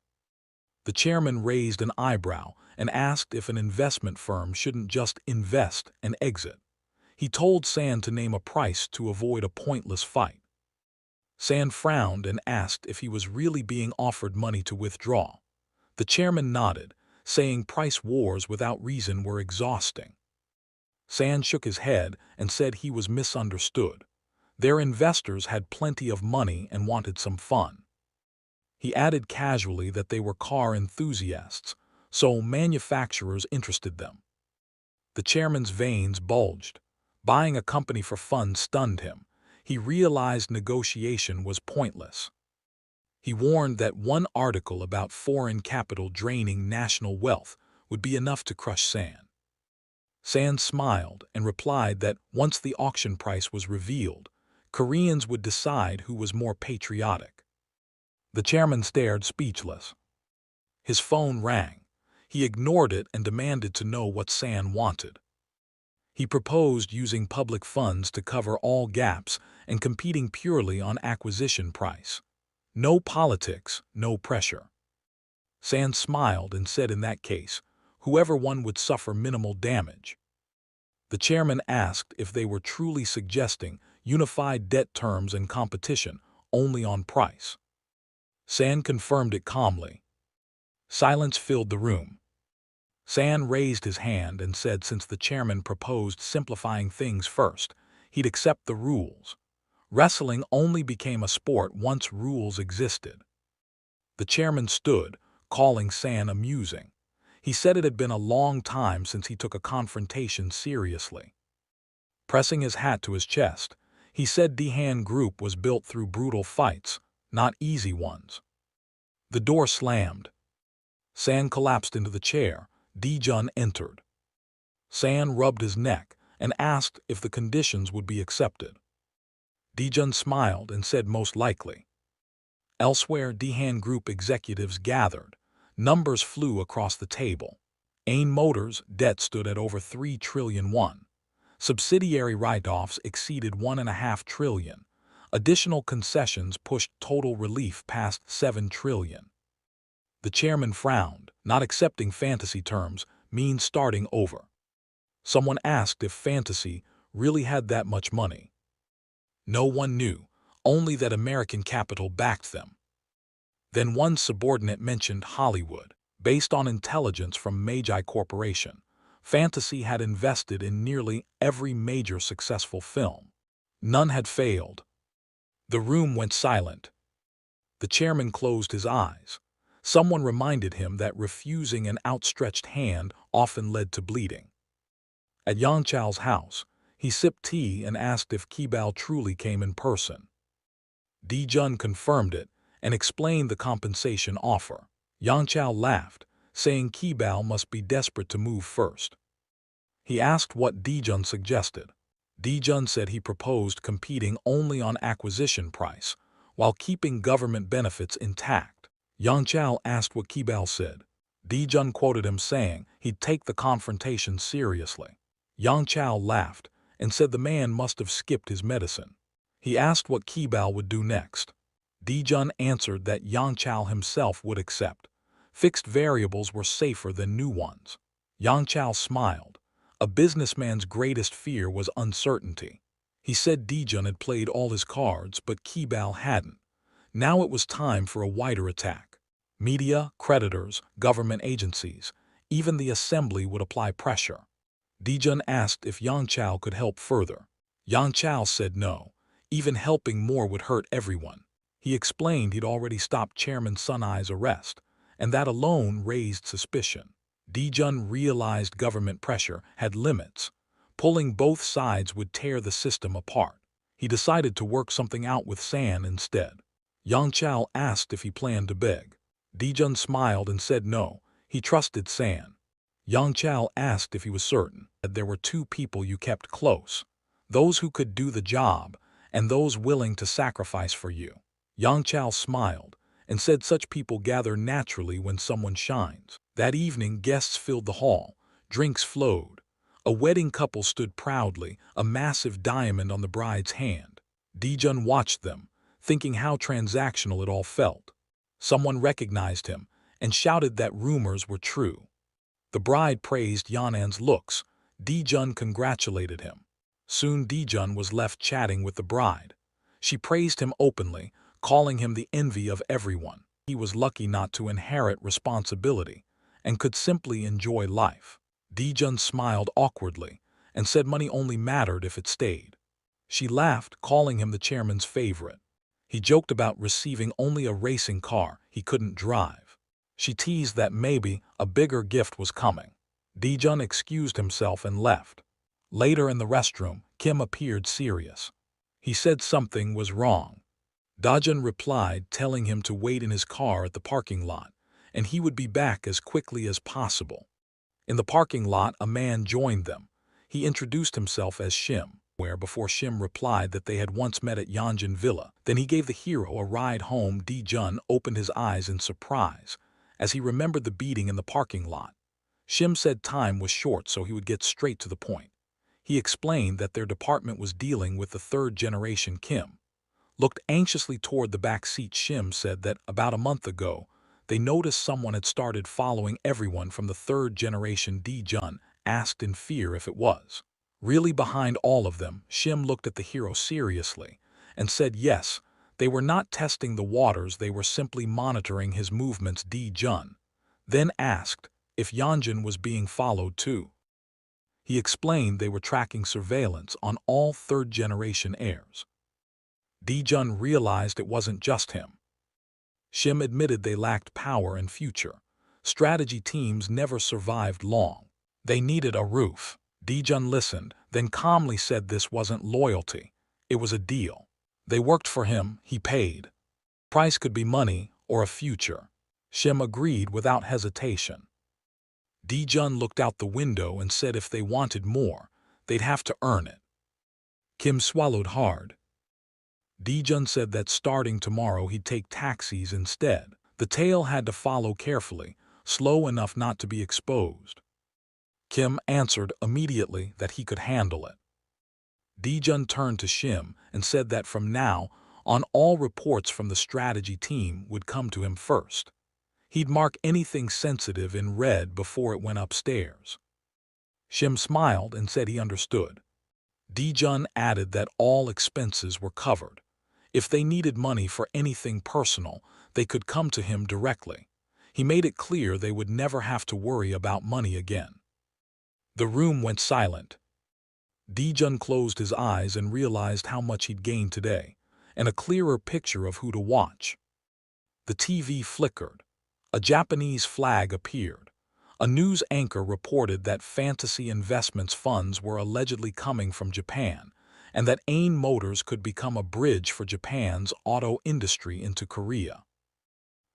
The chairman raised an eyebrow and asked if an investment firm shouldn't just invest and exit. He told San to name a price to avoid a pointless fight. San frowned and asked if he was really being offered money to withdraw. The chairman nodded, saying price wars without reason were exhausting. San shook his head and said he was misunderstood. Their investors had plenty of money and wanted some fun. He added casually that they were car enthusiasts, so manufacturers interested them. The chairman's veins bulged. Buying a company for fun stunned him. He realized negotiation was pointless. He warned that one article about foreign capital draining national wealth would be enough to crush San. San smiled and replied that once the auction price was revealed, Koreans would decide who was more patriotic. The chairman stared speechless. His phone rang. He ignored it and demanded to know what San wanted. He proposed using public funds to cover all gaps and competing purely on acquisition price. No politics, no pressure. San smiled and said in that case, whoever won would suffer minimal damage. The chairman asked if they were truly suggesting unified debt terms and competition only on price. San confirmed it calmly. Silence filled the room. San raised his hand and said since the chairman proposed simplifying things first, he'd accept the rules. Wrestling only became a sport once rules existed. The chairman stood, calling San amusing. He said it had been a long time since he took a confrontation seriously. Pressing his hat to his chest, he said Dihan Group was built through brutal fights, not easy ones. The door slammed. San collapsed into the chair. Dijun entered. San rubbed his neck and asked if the conditions would be accepted. Dijun smiled and said most likely. Elsewhere, Dihan Group executives gathered. Numbers flew across the table. Ain Motors' debt stood at over 3 trillion won. Subsidiary write-offs exceeded 1.5 trillion. Additional concessions pushed total relief past 7 trillion. The chairman frowned. Not accepting fantasy terms means starting over. Someone asked if fantasy really had that much money. No one knew, only that American capital backed them. Then one subordinate mentioned Hollywood. Based on intelligence from Magi Corporation, Fantasy had invested in nearly every major successful film. None had failed. The room went silent. The chairman closed his eyes. Someone reminded him that refusing an outstretched hand often led to bleeding. At Yang Chao's house, he sipped tea and asked if Kibao truly came in person. Dijun confirmed it and explained the compensation offer. Yang Chao laughed, saying Kibao must be desperate to move first. He asked what Dijun suggested. Dijun said he proposed competing only on acquisition price, while keeping government benefits intact. Yang Chao asked what Kibao said. Dijun quoted him saying he'd take the confrontation seriously. Yang Chao laughed and said the man must have skipped his medicine. He asked what Kibao would do next. Dijun answered that Yang Chao himself would accept. Fixed variables were safer than new ones. Yang Chao smiled. A businessman's greatest fear was uncertainty. He said Dijun had played all his cards, but Kibao hadn't. Now it was time for a wider attack. Media, creditors, government agencies, even the assembly would apply pressure. Dijun asked if Yang Chao could help further. Yang Chao said no. Even helping more would hurt everyone. He explained he'd already stopped Chairman Sun Ai's arrest, and that alone raised suspicion. Dijun realized government pressure had limits. Pulling both sides would tear the system apart. He decided to work something out with San instead. Yang Chao asked if he planned to beg. Dijun smiled and said no, he trusted San. Yang Chao asked if he was certain that there were two people you kept close, those who could do the job and those willing to sacrifice for you. Yang Chao smiled and said such people gather naturally when someone shines. That evening, guests filled the hall. Drinks flowed. A wedding couple stood proudly, a massive diamond on the bride's hand. Dijun watched them, thinking how transactional it all felt. Someone recognized him and shouted that rumors were true. The bride praised Yanan's looks. Dijun congratulated him. Soon Dijun was left chatting with the bride. She praised him openly, calling him the envy of everyone. He was lucky not to inherit responsibility and could simply enjoy life. Dijun smiled awkwardly and said money only mattered if it stayed. She laughed, calling him the chairman's favorite. He joked about receiving only a racing car he couldn't drive. She teased that maybe a bigger gift was coming. Dijun excused himself and left. Later in the restroom, Kim appeared serious. He said something was wrong. Dijun replied, telling him to wait in his car at the parking lot, and he would be back as quickly as possible. In the parking lot, a man joined them. He introduced himself as Shim, before Shim replied that they had once met at Yanjin Villa. Then he gave the hero a ride home. Dijun opened his eyes in surprise as he remembered the beating in the parking lot. Shim said time was short, so he would get straight to the point. He explained that their department was dealing with the third-generation Kim. Looked anxiously toward the back seat. Shim said that about a month ago, they noticed someone had started following everyone from the third generation. Dijun asked in fear if it was really behind all of them. Shim looked at the hero seriously and said yes, they were not testing the waters, they were simply monitoring his movements. Dijun then asked if Yanjin was being followed too. He explained they were tracking surveillance on all third-generation heirs. Dijun realized it wasn't just him. Shim admitted they lacked power and future. Strategy teams never survived long. They needed a roof. Dijun listened, then calmly said this wasn't loyalty. It was a deal. They worked for him, he paid. Price could be money or a future. Shim agreed without hesitation. Dijun looked out the window and said if they wanted more, they'd have to earn it. Kim swallowed hard. Dijun said that starting tomorrow he'd take taxis instead. The tail had to follow carefully, slow enough not to be exposed. Kim answered immediately that he could handle it. Dijun turned to Shim and said that from now on all reports from the strategy team would come to him first. He'd mark anything sensitive in red before it went upstairs. Shim smiled and said he understood. Dijun added that all expenses were covered. If they needed money for anything personal, they could come to him directly. He made it clear they would never have to worry about money again. The room went silent. Dijun closed his eyes and realized how much he'd gained today, and a clearer picture of who to watch. The TV flickered. A Japanese flag appeared. A news anchor reported that fantasy investments funds were allegedly coming from Japan, and that AIN Motors could become a bridge for Japan's auto industry into Korea.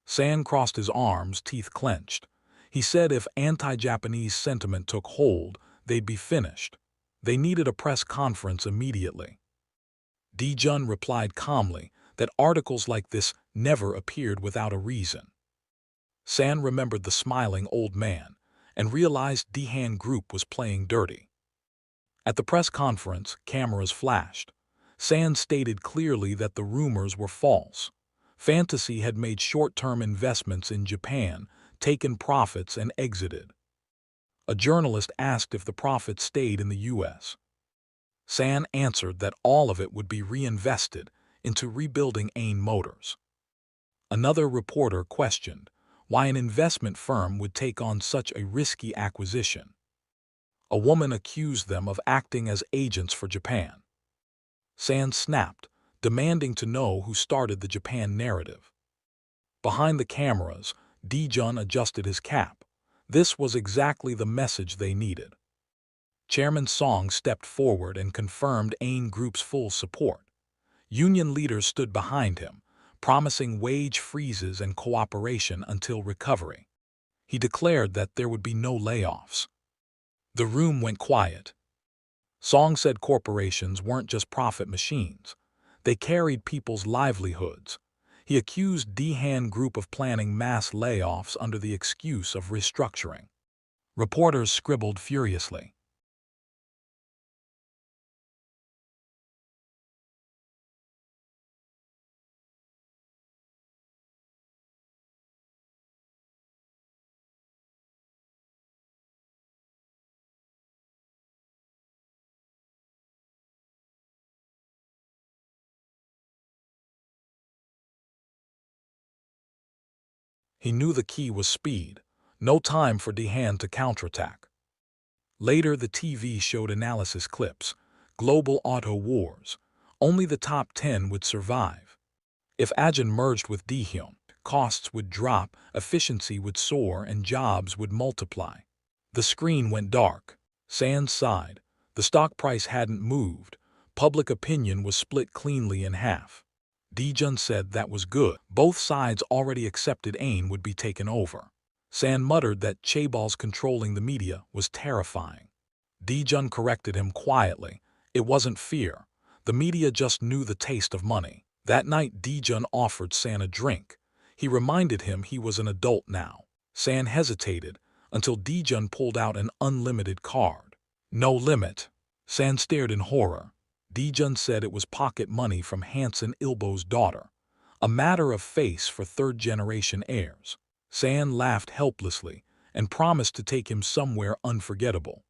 San crossed his arms, teeth clenched. He said if anti-Japanese sentiment took hold, they'd be finished. They needed a press conference immediately. Dijun replied calmly that articles like this never appeared without a reason. San remembered the smiling old man and realized Dihan Group was playing dirty. At the press conference, cameras flashed. San stated clearly that the rumors were false. Fantasy had made short-term investments in Japan, taken profits, and exited. A journalist asked if the profits stayed in the U.S. San answered that all of it would be reinvested into rebuilding AIN Motors. Another reporter questioned why an investment firm would take on such a risky acquisition. A woman accused them of acting as agents for Japan. San snapped, demanding to know who started the Japan narrative. Behind the cameras, Dijun adjusted his cap. This was exactly the message they needed. Chairman Song stepped forward and confirmed AIN Group's full support. Union leaders stood behind him, promising wage freezes and cooperation until recovery. He declared that there would be no layoffs. The room went quiet. Song said corporations weren't just profit machines. They carried people's livelihoods. He accused Dihan Group of planning mass layoffs under the excuse of restructuring. Reporters scribbled furiously. He knew the key was speed. No time for Dihan to counterattack. Later, the TV showed analysis clips. Global auto wars. Only the top 10 would survive. If Ajin merged with Dihyun, costs would drop, efficiency would soar, and jobs would multiply. The screen went dark. San sighed. The stock price hadn't moved. Public opinion was split cleanly in half. Dijun said that was good. Both sides already accepted AIN would be taken over. San muttered that Chaebol's controlling the media was terrifying. Dijun corrected him quietly. It wasn't fear. The media just knew the taste of money. That night, Dijun offered San a drink. He reminded him he was an adult now. San hesitated until Dijun pulled out an unlimited card. No limit. San stared in horror. Dijun said it was pocket money from Hanson Ilbo's daughter, a matter of face for third-generation heirs. San laughed helplessly and promised to take him somewhere unforgettable.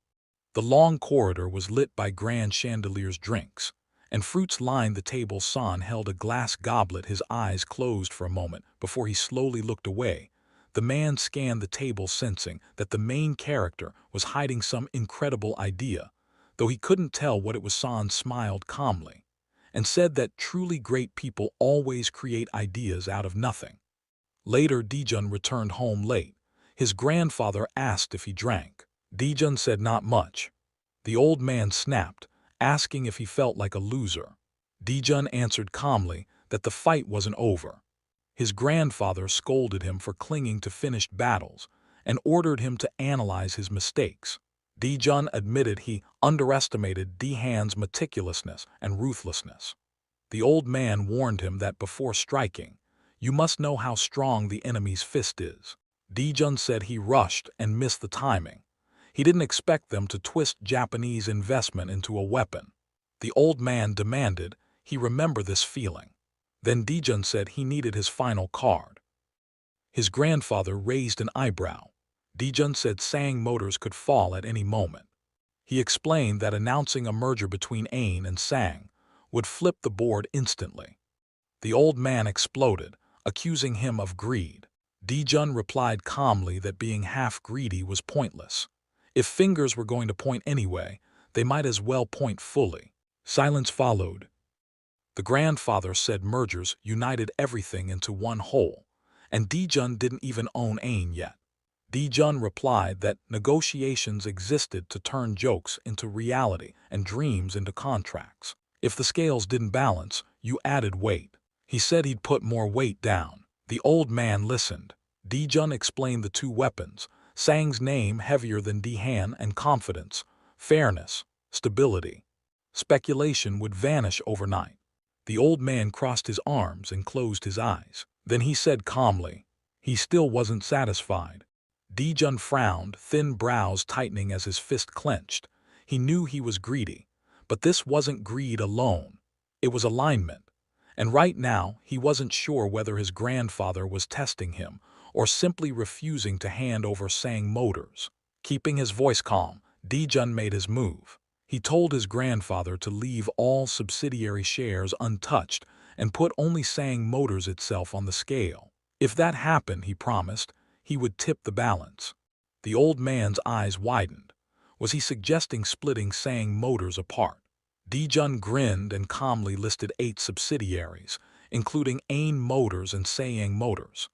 The long corridor was lit by grand chandeliers, drinks, and fruits lined the table. San held a glass goblet, his eyes closed for a moment before he slowly looked away. The man scanned the table, sensing that the main character was hiding some incredible idea. Though he couldn't tell what it was, San smiled calmly and said that truly great people always create ideas out of nothing. Later, Dijun returned home late. His grandfather asked if he drank. Dijun said not much. The old man snapped, asking if he felt like a loser. Dijun answered calmly that the fight wasn't over. His grandfather scolded him for clinging to finished battles and ordered him to analyze his mistakes. Dijun admitted he underestimated Dihan's meticulousness and ruthlessness. The old man warned him that before striking, you must know how strong the enemy's fist is. Dijun said he rushed and missed the timing. He didn't expect them to twist Japanese investment into a weapon. The old man demanded he remember this feeling. Then Dijun said he needed his final card. His grandfather raised an eyebrow. Dijun said Sang Motors could fall at any moment. He explained that announcing a merger between AIN and Sang would flip the board instantly. The old man exploded, accusing him of greed. Dijun replied calmly that being half greedy was pointless. If fingers were going to point anyway, they might as well point fully. Silence followed. The grandfather said mergers united everything into one whole, and Dijun didn't even own Ain yet. Dijun replied that negotiations existed to turn jokes into reality and dreams into contracts. If the scales didn't balance, you added weight. He said he'd put more weight down. The old man listened. Dijun explained the two weapons, Sang's name heavier than Dihan and confidence, fairness, stability. Speculation would vanish overnight. The old man crossed his arms and closed his eyes. Then he said calmly, he still wasn't satisfied. Dijun frowned, thin brows tightening as his fist clenched. He knew he was greedy, but this wasn't greed alone. It was alignment. And right now, he wasn't sure whether his grandfather was testing him or simply refusing to hand over Sang Motors. Keeping his voice calm, Dijun made his move. He told his grandfather to leave all subsidiary shares untouched and put only Sang Motors itself on the scale. If that happened, he promised, he would tip the balance. The old man's eyes widened. Was he suggesting splitting Sang Motors apart? Dijun grinned and calmly listed 8 subsidiaries, including Ain Motors and Sayang Motors.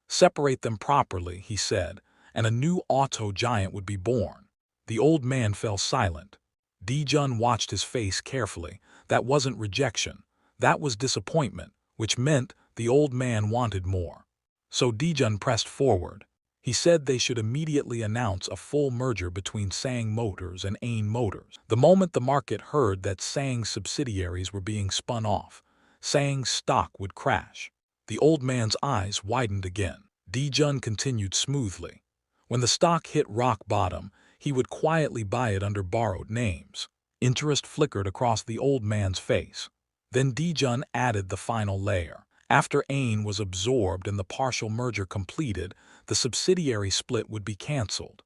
Separate them properly, he said, and a new auto giant would be born. The old man fell silent. Dijun watched his face carefully. That wasn't rejection. That was disappointment, which meant the old man wanted more. So Dijun pressed forward. He said they should immediately announce a full merger between Sang Motors and Ain Motors. The moment the market heard that Sang's subsidiaries were being spun off, Sang's stock would crash. The old man's eyes widened again. Dijun continued smoothly. When the stock hit rock bottom, he would quietly buy it under borrowed names. Interest flickered across the old man's face. Then Dijun added the final layer. After Ain was absorbed and the partial merger completed, the subsidiary split would be cancelled.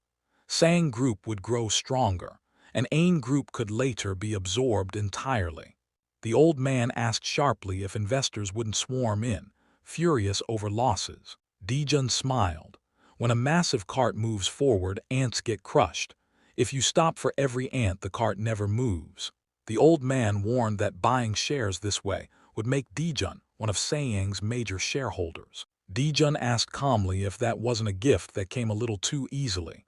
Sang Group would grow stronger, and Ain Group could later be absorbed entirely. The old man asked sharply if investors wouldn't swarm in, furious over losses. Dijun smiled. When a massive cart moves forward, ants get crushed. If you stop for every ant, the cart never moves. The old man warned that buying shares this way would make Dijun one of Sayang's major shareholders. Dijun asked calmly if that wasn't a gift that came a little too easily.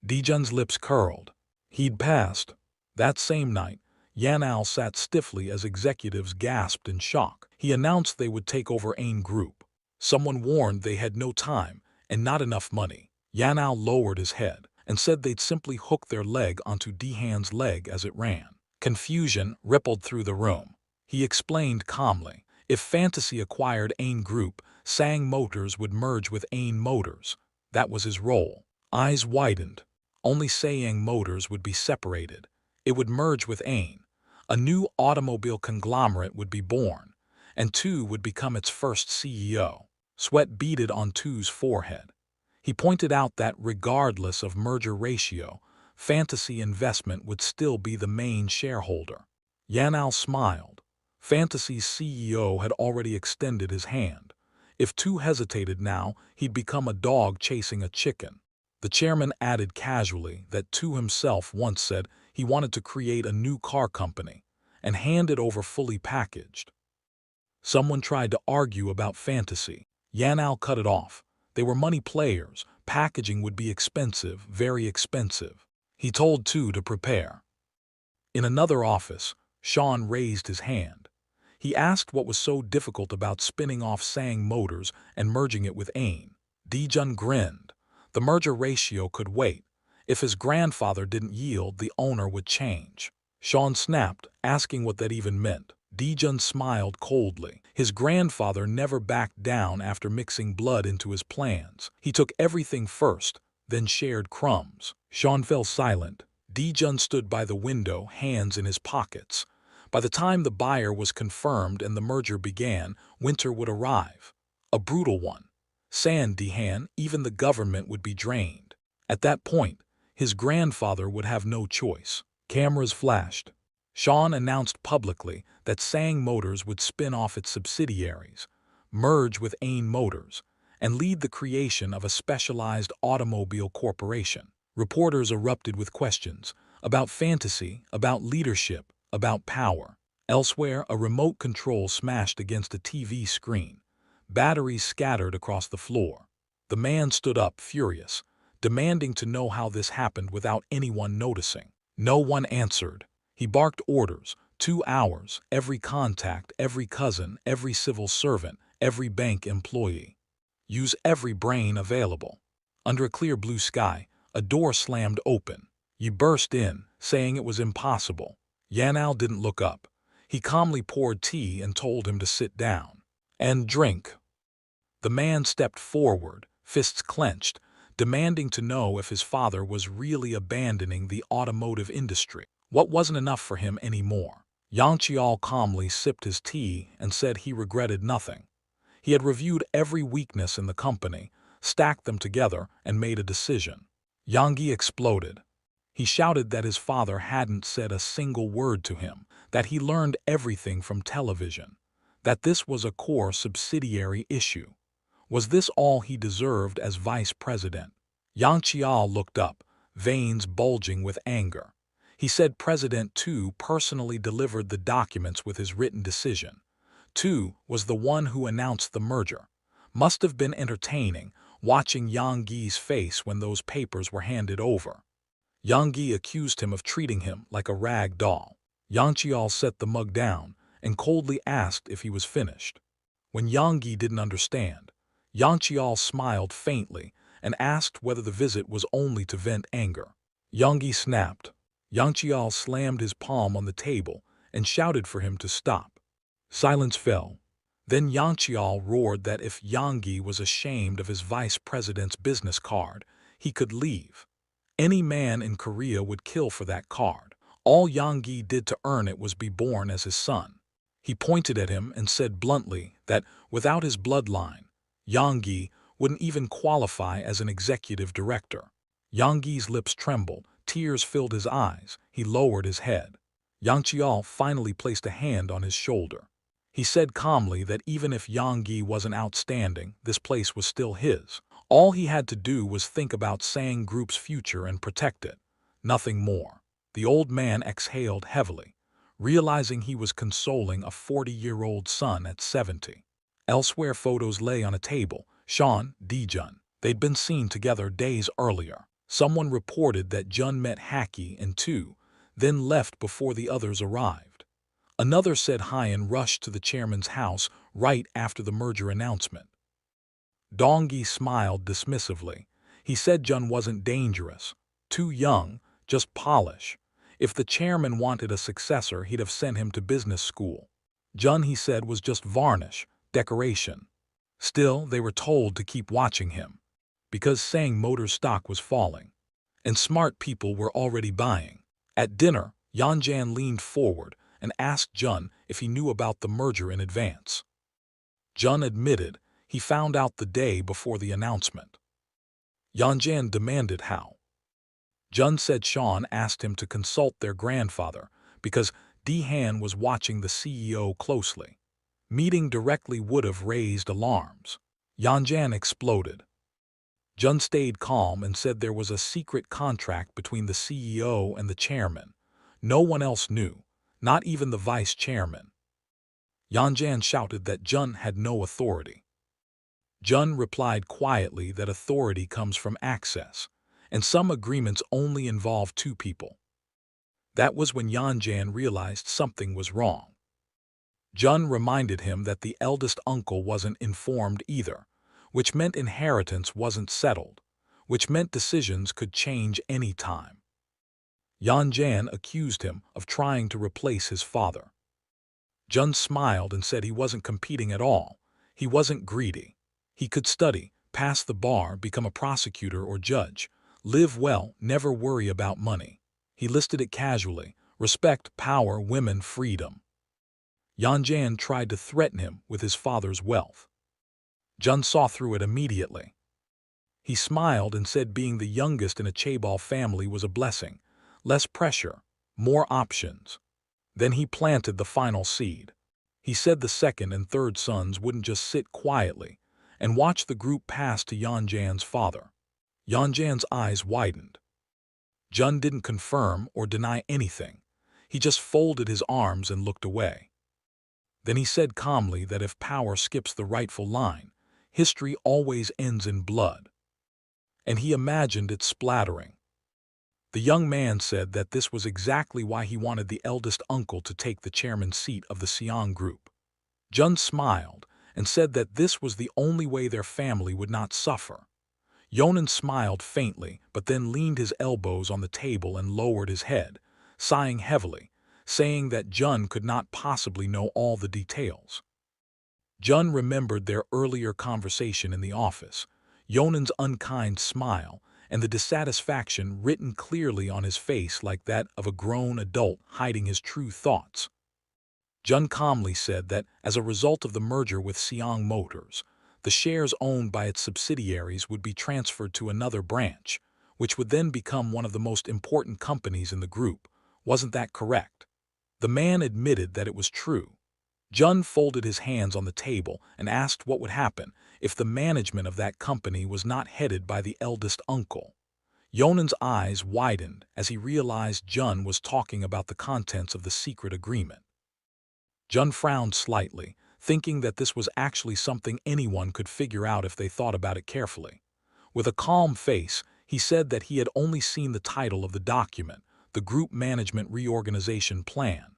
Dijun's lips curled. He'd passed. That same night, Yanal sat stiffly as executives gasped in shock. He announced they would take over Ain Group. Someone warned they had no time and not enough money. Yanal lowered his head and said they'd simply hook their leg onto Dihan's leg as it ran. Confusion rippled through the room. He explained calmly, if Fantasy acquired Ain Group, Sang Motors would merge with Ain Motors. That was his role. Eyes widened. Only Sayang Motors would be separated. It would merge with Ain. A new automobile conglomerate would be born, and Tu would become its first CEO. Sweat beaded on Tu's forehead. He pointed out that regardless of merger ratio, Fantasy Investment would still be the main shareholder. Yanal smiled. Fantasy's CEO had already extended his hand. If Tu hesitated now, he'd become a dog chasing a chicken. The chairman added casually that Tu himself once said he wanted to create a new car company and hand it over fully packaged. Someone tried to argue about Fantasy. Yanal cut it off. They were money players. Packaging would be expensive, very expensive. He told Tu to prepare. In another office, Sean raised his hand. He asked what was so difficult about spinning off Sang Motors and merging it with Ain. Dijun grinned. The merger ratio could wait. If his grandfather didn't yield, the owner would change. Sean snapped, asking what that even meant. Dijun smiled coldly. His grandfather never backed down after mixing blood into his plans. He took everything first, then shared crumbs. Sean fell silent. Dijun stood by the window, hands in his pockets. By the time the buyer was confirmed and the merger began, winter would arrive. A brutal one. Sand Dihan, even the government would be drained. At that point, his grandfather would have no choice. Cameras flashed. Sean announced publicly that Sang Motors would spin off its subsidiaries, merge with Ain Motors, and lead the creation of a specialized automobile corporation. Reporters erupted with questions. About fantasy, about leadership, about power. Elsewhere, a remote control smashed against a TV screen. Batteries scattered across the floor. The man stood up, furious, demanding to know how this happened without anyone noticing. No one answered. He barked orders, 2 hours, every contact, every cousin, every civil servant, every bank employee. Use every brain available. Under a clear blue sky, a door slammed open. Yi burst in, saying it was impossible. Yanao didn't look up. He calmly poured tea and told him to sit down. And drink. The man stepped forward, fists clenched, demanding to know if his father was really abandoning the automotive industry. What wasn't enough for him anymore? Yang Qiao calmly sipped his tea and said he regretted nothing. He had reviewed every weakness in the company, stacked them together, and made a decision. Yang Yi exploded. He shouted that his father hadn't said a single word to him, that he learned everything from television, that this was a core subsidiary issue. Was this all he deserved as vice president? Yang Qiao looked up, veins bulging with anger. He said President Tu personally delivered the documents with his written decision. Tu was the one who announced the merger. Must have been entertaining, watching Yang Yi's face when those papers were handed over. Yang Yi accused him of treating him like a rag doll. Yang Qiao set the mug down and coldly asked if he was finished. When Yang Yi didn't understand, Yang Qiao smiled faintly and asked whether the visit was only to vent anger. Yang Yi snapped. Yang Qiao slammed his palm on the table and shouted for him to stop. Silence fell. Then Yang Qiao roared that if Yang Yi was ashamed of his vice president's business card, he could leave. Any man in Korea would kill for that card. All Yang Yi did to earn it was be born as his son. He pointed at him and said bluntly that without his bloodline, Yang Yi wouldn't even qualify as an executive director. Yang Yi's lips trembled, tears filled his eyes, he lowered his head. Yang Qiao finally placed a hand on his shoulder. He said calmly that even if Yang Yi wasn't outstanding, this place was still his. All he had to do was think about Sang Group's future and protect it. Nothing more. The old man exhaled heavily, realizing he was consoling a 40-year-old son at 70. Elsewhere, photos lay on a table. Sean, Jun. They'd been seen together days earlier. Someone reported that Jun met Haki and Tu, then left before the others arrived. Another said Hyan rushed to the chairman's house right after the merger announcement. Dongyi smiled dismissively. He said Jun wasn't dangerous, too young, just polish. If the chairman wanted a successor, he'd have sent him to business school. Jun, he said, was just varnish, decoration. Still, they were told to keep watching him, because Sang Motor stock was falling, and smart people were already buying. At dinner, Yanjan leaned forward and asked Jun if he knew about the merger in advance. Jun admitted he found out the day before the announcement. Yanjan demanded how. Jun said Sean asked him to consult their grandfather because Han was watching the CEO closely. Meeting directly would have raised alarms. Yanjan exploded. Jun stayed calm and said there was a secret contract between the CEO and the chairman. No one else knew, not even the vice chairman. Yanjan shouted that Jun had no authority. Jun replied quietly that authority comes from access, and some agreements only involve 2 people. That was when Yanjan realized something was wrong. Jun reminded him that the eldest uncle wasn't informed either, which meant inheritance wasn't settled, which meant decisions could change any time. Yanjan accused him of trying to replace his father. Jun smiled and said he wasn't competing at all. He wasn't greedy. He could study, pass the bar, become a prosecutor or judge, live well, never worry about money. He listed it casually: respect, power, women, freedom. Yanjan tried to threaten him with his father's wealth. Jun saw through it immediately. He smiled and said being the youngest in a chaebol family was a blessing. Less pressure, more options. Then he planted the final seed. He said the second and third sons wouldn't just sit quietly and watch the group pass to Yanjan's father. Yanjan's eyes widened. Jun didn't confirm or deny anything. He just folded his arms and looked away. Then he said calmly that if power skips the rightful line, history always ends in blood. And he imagined it splattering. The young man said that this was exactly why he wanted the eldest uncle to take the chairman's seat of the Seong group. Jun smiled and said that this was the only way their family would not suffer. Yonan smiled faintly, but then leaned his elbows on the table and lowered his head, sighing heavily, saying that Jun could not possibly know all the details. Jun remembered their earlier conversation in the office, Yonan's unkind smile, and the dissatisfaction written clearly on his face like that of a grown adult hiding his true thoughts. Jun calmly said that, as a result of the merger with Seong Motors, the shares owned by its subsidiaries would be transferred to another branch, which would then become one of the most important companies in the group. Wasn't that correct? The man admitted that it was true. Jun folded his hands on the table and asked what would happen if the management of that company was not headed by the eldest uncle. Yonan's eyes widened as he realized Jun was talking about the contents of the secret agreement. Jun frowned slightly, thinking that this was actually something anyone could figure out if they thought about it carefully. With a calm face, he said that he had only seen the title of the document, the Group Management Reorganization Plan.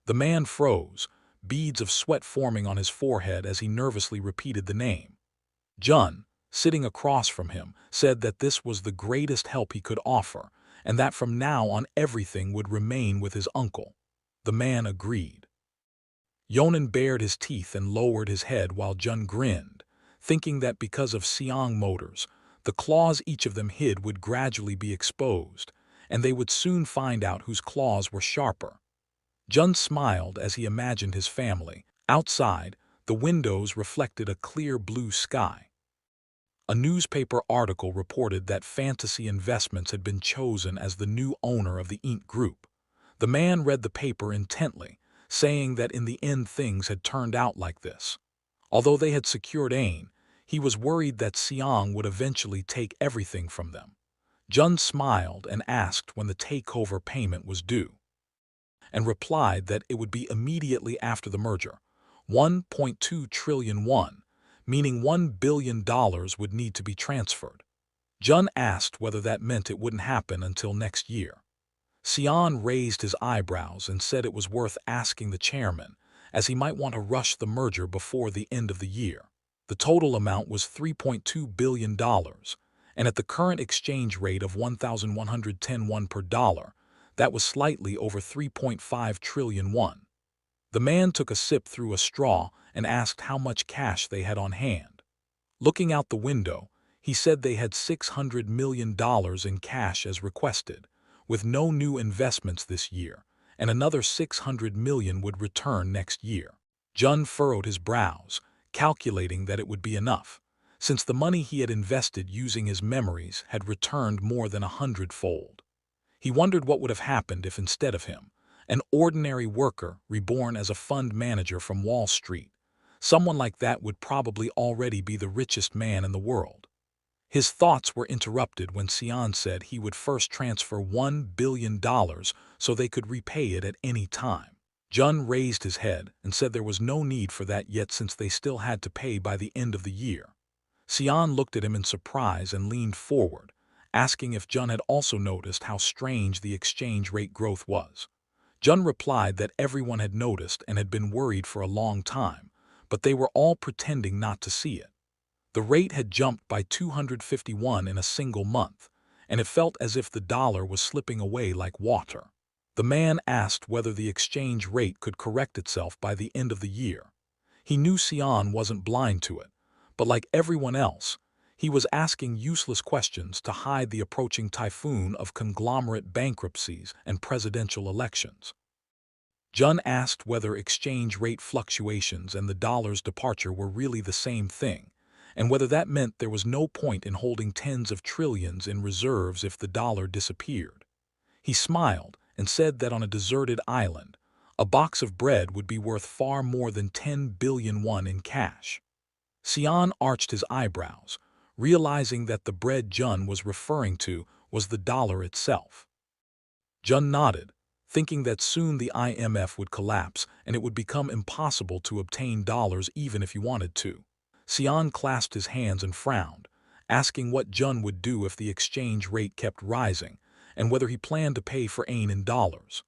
The man froze, beads of sweat forming on his forehead as he nervously repeated the name. Jun, sitting across from him, said that this was the greatest help he could offer, and that from now on everything would remain with his uncle. The man agreed. Yonan bared his teeth and lowered his head while Jun grinned, thinking that because of Seong Motors, the claws each of them hid would gradually be exposed, and they would soon find out whose claws were sharper. Jun smiled as he imagined his family. Outside, the windows reflected a clear blue sky. A newspaper article reported that Fantasy Investments had been chosen as the new owner of the Inc. Group. The man read the paper intently, saying that in the end things had turned out like this. Although they had secured Ain, he was worried that Seong would eventually take everything from them. Jun smiled and asked when the takeover payment was due, and replied that it would be immediately after the merger, 1.2 trillion won, meaning $1 billion would need to be transferred. Jun asked whether that meant it wouldn't happen until next year. Seong raised his eyebrows and said it was worth asking the chairman, as he might want to rush the merger before the end of the year. The total amount was $3.2 billion, and at the current exchange rate of 1,110 won per dollar, that was slightly over 3.5 trillion won. The man took a sip through a straw and asked how much cash they had on hand. Looking out the window, he said they had $600 million in cash as requested, with no new investments this year, and another $600 million would return next year. Jun furrowed his brows, calculating that it would be enough, since the money he had invested using his memories had returned more than 100-fold. He wondered what would have happened if instead of him, an ordinary worker reborn as a fund manager from Wall Street. Someone like that would probably already be the richest man in the world. His thoughts were interrupted when Seong said he would first transfer $1 billion so they could repay it at any time. Jun raised his head and said there was no need for that yet since they still had to pay by the end of the year. Seong looked at him in surprise and leaned forward, asking if Jun had also noticed how strange the exchange rate growth was. Jun replied that everyone had noticed and had been worried for a long time, but they were all pretending not to see it. The rate had jumped by 251 in a single month, and it felt as if the dollar was slipping away like water. The man asked whether the exchange rate could correct itself by the end of the year. He knew Seong wasn't blind to it, but like everyone else, he was asking useless questions to hide the approaching typhoon of conglomerate bankruptcies and presidential elections. Jun asked whether exchange rate fluctuations and the dollar's departure were really the same thing, and whether that meant there was no point in holding tens of trillions in reserves if the dollar disappeared. He smiled and said that on a deserted island, a box of bread would be worth far more than 10 billion won in cash. Seong arched his eyebrows, realizing that the bread Jun was referring to was the dollar itself. Jun nodded, thinking that soon the IMF would collapse and it would become impossible to obtain dollars even if you wanted to. Sion clasped his hands and frowned, asking what Jun would do if the exchange rate kept rising and whether he planned to pay for Ain in dollars.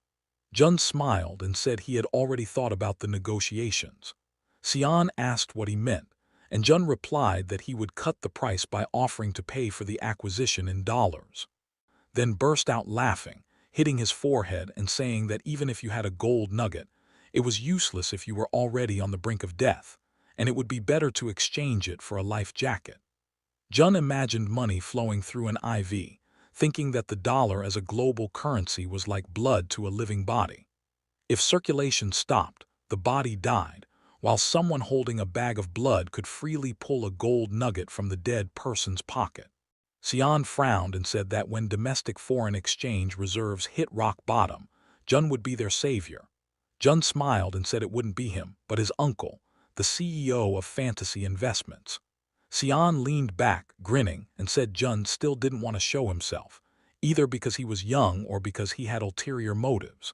Jun smiled and said he had already thought about the negotiations. Sion asked what he meant, and Jun replied that he would cut the price by offering to pay for the acquisition in dollars. Then burst out laughing, hitting his forehead and saying that even if you had a gold nugget, it was useless if you were already on the brink of death, and it would be better to exchange it for a life jacket. Jun imagined money flowing through an IV, thinking that the dollar as a global currency was like blood to a living body. If circulation stopped, the body died, while someone holding a bag of blood could freely pull a gold nugget from the dead person's pocket. Sion frowned and said that when domestic foreign exchange reserves hit rock bottom, Jun would be their savior. Jun smiled and said it wouldn't be him, but his uncle, the CEO of Fantasy Investments. Sion leaned back, grinning, and said Jun still didn't want to show himself, either because he was young or because he had ulterior motives.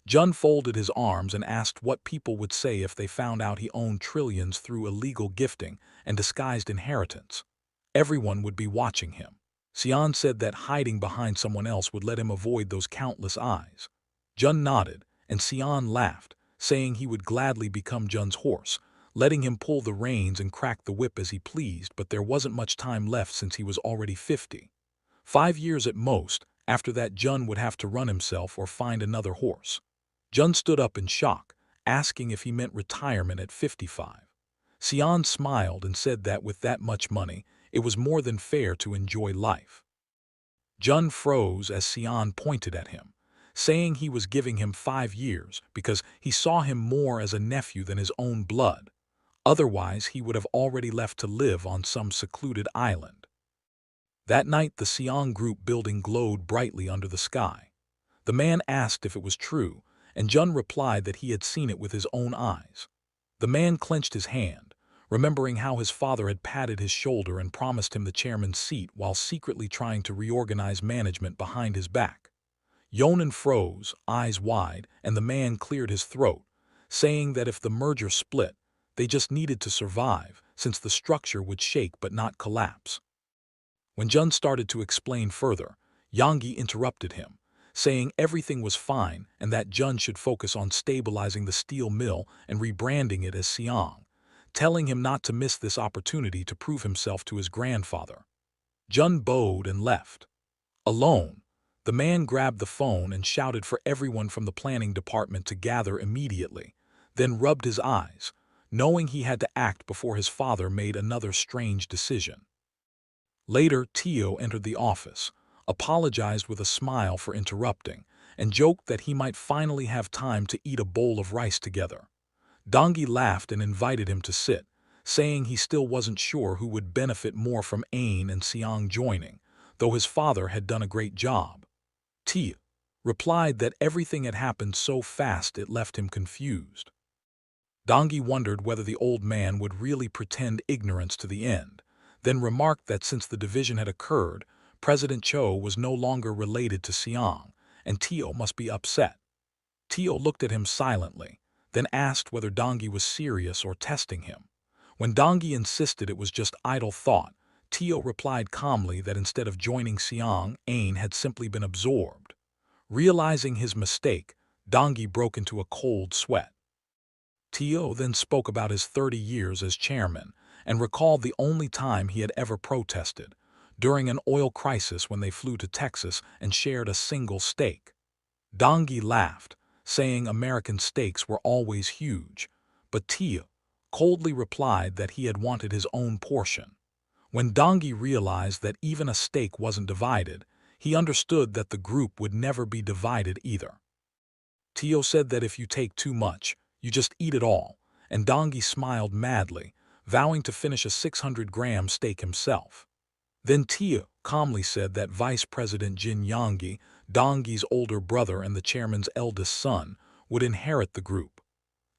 Jun folded his arms and asked what people would say if they found out he owned trillions through illegal gifting and disguised inheritance. Everyone would be watching him. Sion said that hiding behind someone else would let him avoid those countless eyes. Jun nodded, and Sion laughed, saying he would gladly become Jun's horse, letting him pull the reins and crack the whip as he pleased, but there wasn't much time left since he was already 50. 5 years at most. After that Jun would have to run himself or find another horse. Jun stood up in shock, asking if he meant retirement at 55. Sion smiled and said that with that much money, it was more than fair to enjoy life. Jun froze as Sion pointed at him, saying he was giving him 5 years because he saw him more as a nephew than his own blood. Otherwise, he would have already left to live on some secluded island. That night, the Sion group building glowed brightly under the sky. The man asked if it was true, and Jun replied that he had seen it with his own eyes. The man clenched his hand, remembering how his father had patted his shoulder and promised him the chairman's seat while secretly trying to reorganize management behind his back. Yonan froze, eyes wide, and the man cleared his throat, saying that if the merger split, they just needed to survive, since the structure would shake but not collapse. When Jun started to explain further, Yangi interrupted him, saying everything was fine and that Jun should focus on stabilizing the steel mill and rebranding it as Siang, telling him not to miss this opportunity to prove himself to his grandfather. Jun bowed and left. Alone, the man grabbed the phone and shouted for everyone from the planning department to gather immediately, then rubbed his eyes, knowing he had to act before his father made another strange decision. Later, Tio entered the office, apologized with a smile for interrupting, and joked that he might finally have time to eat a bowl of rice together. Dongi laughed and invited him to sit, saying he still wasn't sure who would benefit more from Ain and Siang joining, though his father had done a great job. Tio replied that everything had happened so fast it left him confused. Dongi wondered whether the old man would really pretend ignorance to the end, then remarked that since the division had occurred, President Cho was no longer related to Siang, and Tio must be upset. Tio looked at him silently, then asked whether Dongi was serious or testing him. When Dongi insisted it was just idle thought, Tio replied calmly that instead of joining Siang, Ain had simply been absorbed. Realizing his mistake, Dongi broke into a cold sweat. Tio then spoke about his 30 years as chairman and recalled the only time he had ever protested, during an oil crisis when they flew to Texas and shared a single steak. Dongi laughed, saying American steaks were always huge, but Tio coldly replied that he had wanted his own portion. When Dongi realized that even a steak wasn't divided, he understood that the group would never be divided either. Tio said that if you take too much, you just eat it all, and Dongi smiled madly, vowing to finish a 600-gram steak himself. Then Tio calmly said that Vice President Jin Yonggi, Dongi's older brother and the chairman's eldest son, would inherit the group.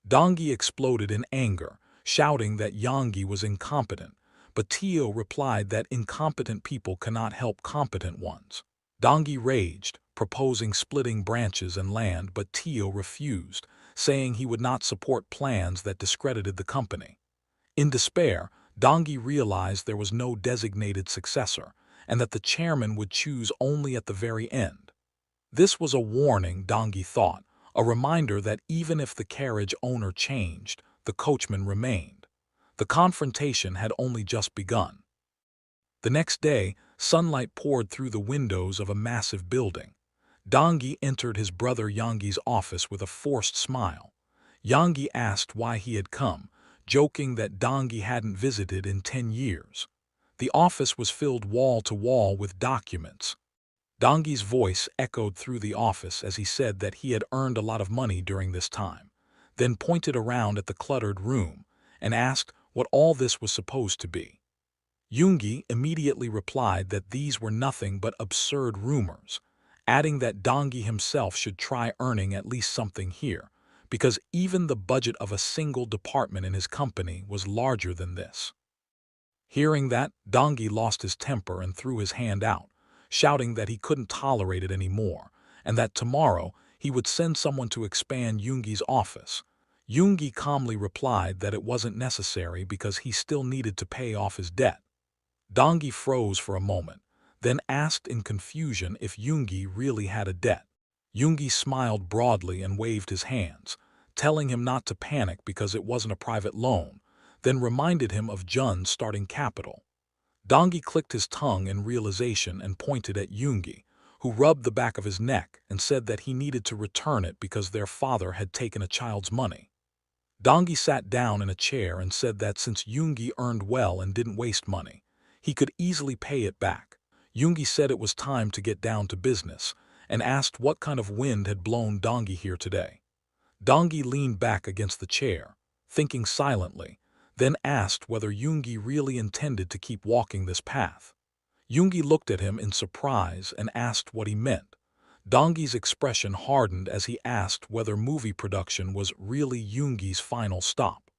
Dongi exploded in anger, shouting that Yonggi was incompetent, but Tio replied that incompetent people cannot help competent ones. Dongi raged, proposing splitting branches and land, but Tio refused, saying he would not support plans that discredited the company. In despair, Dongi realized there was no designated successor, and that the chairman would choose only at the very end. This was a warning, Dongi thought, a reminder that even if the carriage owner changed, the coachman remained. The confrontation had only just begun. The next day, sunlight poured through the windows of a massive building. Dongi entered his brother Yangi's office with a forced smile. Yangi asked why he had come, joking that Dongi hadn't visited in 10 years. The office was filled wall to wall with documents. Dongi's voice echoed through the office as he said that he had earned a lot of money during this time, then pointed around at the cluttered room and asked what all this was supposed to be. Yoongi immediately replied that these were nothing but absurd rumors, adding that Dongi himself should try earning at least something here, because even the budget of a single department in his company was larger than this. Hearing that, Dongi lost his temper and threw his hand out, shouting that he couldn't tolerate it anymore, and that tomorrow he would send someone to expand Yoongi's office. Yoongi calmly replied that it wasn't necessary because he still needed to pay off his debt. Dongi froze for a moment, then asked in confusion if Yoongi really had a debt. Yoongi smiled broadly and waved his hands, telling him not to panic because it wasn't a private loan, then reminded him of Jun's starting capital. Dongi clicked his tongue in realization and pointed at Yoongi, who rubbed the back of his neck and said that he needed to return it because their father had taken a child's money. Dongi sat down in a chair and said that since Yoongi earned well and didn't waste money, he could easily pay it back. Yoongi said it was time to get down to business and asked what kind of wind had blown Dongi here today. Dongi leaned back against the chair, thinking silently, then asked whether Yoongi really intended to keep walking this path. Yoongi looked at him in surprise and asked what he meant. Dongi's expression hardened as he asked whether movie production was really Yoongi's final stop.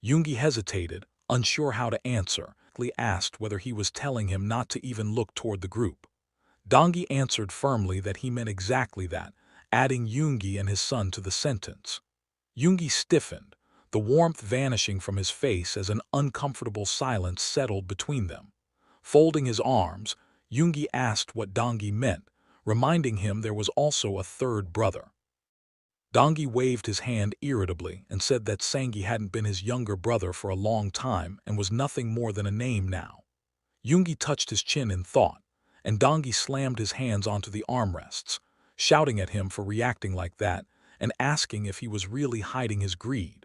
Yoongi hesitated, unsure how to answer, asked whether he was telling him not to even look toward the group. Dongi answered firmly that he meant exactly that, adding Yoongi and his son to the sentence. Yoongi stiffened, the warmth vanishing from his face as an uncomfortable silence settled between them. Folding his arms, Yoongi asked what Dongi meant, reminding him there was also a third brother. Dongi waved his hand irritably and said that Sangi hadn't been his younger brother for a long time and was nothing more than a name now. Yoongi touched his chin in thought, and Dongi slammed his hands onto the armrests, shouting at him for reacting like that and asking if he was really hiding his greed.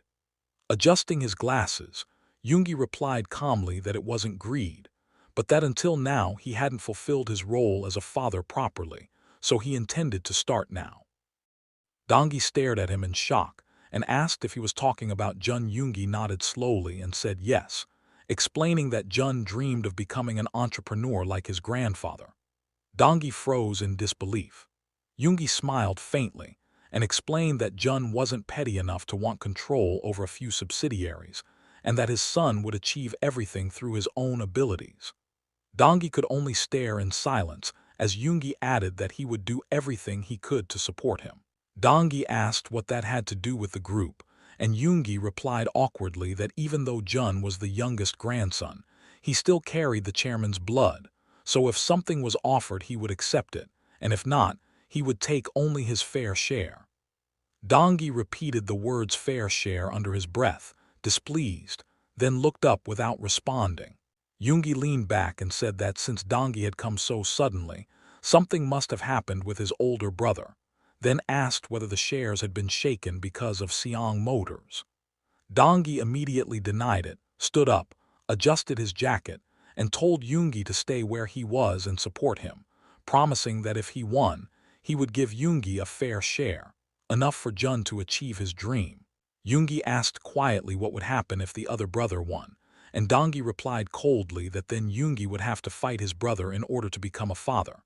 Adjusting his glasses, Yoongi replied calmly that it wasn't greed, but that until now he hadn't fulfilled his role as a father properly, so he intended to start now. Dongi stared at him in shock and asked if he was talking about Jun. Yoongi nodded slowly and said yes, explaining that Jun dreamed of becoming an entrepreneur like his grandfather. Dongi froze in disbelief. Yoongi smiled faintly and explained that Jun wasn't petty enough to want control over a few subsidiaries, and that his son would achieve everything through his own abilities. Dongi could only stare in silence as Yoongi added that he would do everything he could to support him. Dongi asked what that had to do with the group, and Yoongi replied awkwardly that even though Jun was the youngest grandson, he still carried the chairman's blood, so if something was offered he would accept it, and if not, he would take only his fair share. Dongi repeated the words fair share under his breath, displeased, then looked up without responding. Yoongi leaned back and said that since Dongi had come so suddenly, something must have happened with his older brother, then asked whether the shares had been shaken because of Seong Motors. Dongi immediately denied it, stood up, adjusted his jacket, and told Yoongi to stay where he was and support him, promising that if he won, he would give Yoongi a fair share, enough for Jun to achieve his dream. Yoongi asked quietly what would happen if the other brother won, and Dongi replied coldly that then Yoongi would have to fight his brother in order to become a father.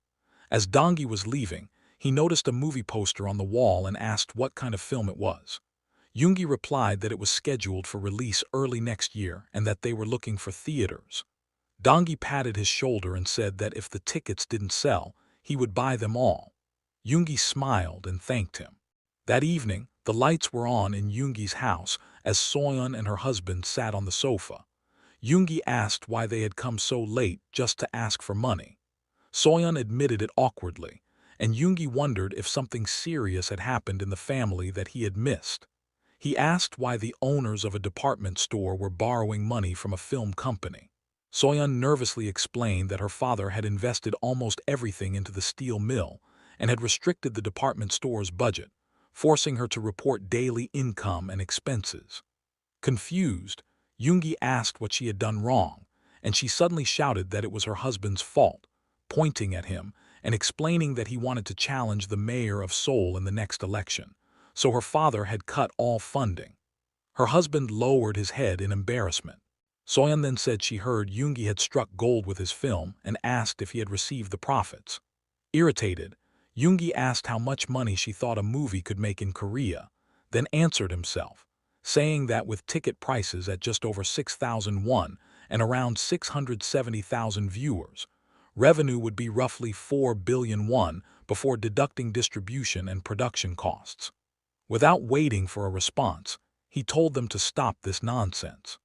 As Dongi was leaving, he noticed a movie poster on the wall and asked what kind of film it was. Yoongi replied that it was scheduled for release early next year and that they were looking for theaters. Dongi patted his shoulder and said that if the tickets didn't sell, he would buy them all. Yoongi smiled and thanked him. That evening, the lights were on in Yoongi's house as Soyeon and her husband sat on the sofa. Yoongi asked why they had come so late just to ask for money. Soyeon admitted it awkwardly, and Yoongi wondered if something serious had happened in the family that he had missed. He asked why the owners of a department store were borrowing money from a film company. Soyeon nervously explained that her father had invested almost everything into the steel mill and had restricted the department store's budget, forcing her to report daily income and expenses. Confused, Yoongi asked what she had done wrong, and she suddenly shouted that it was her husband's fault, pointing at him and explaining that he wanted to challenge the mayor of Seoul in the next election, so her father had cut all funding. Her husband lowered his head in embarrassment. Soyeon then said she heard Yoongi had struck gold with his film and asked if he had received the profits. Irritated, Yoongi asked how much money she thought a movie could make in Korea, then answered himself, saying that with ticket prices at just over 6,000 won and around 670,000 viewers, revenue would be roughly 4 billion won before deducting distribution and production costs. Without waiting for a response, he told them to stop this nonsense.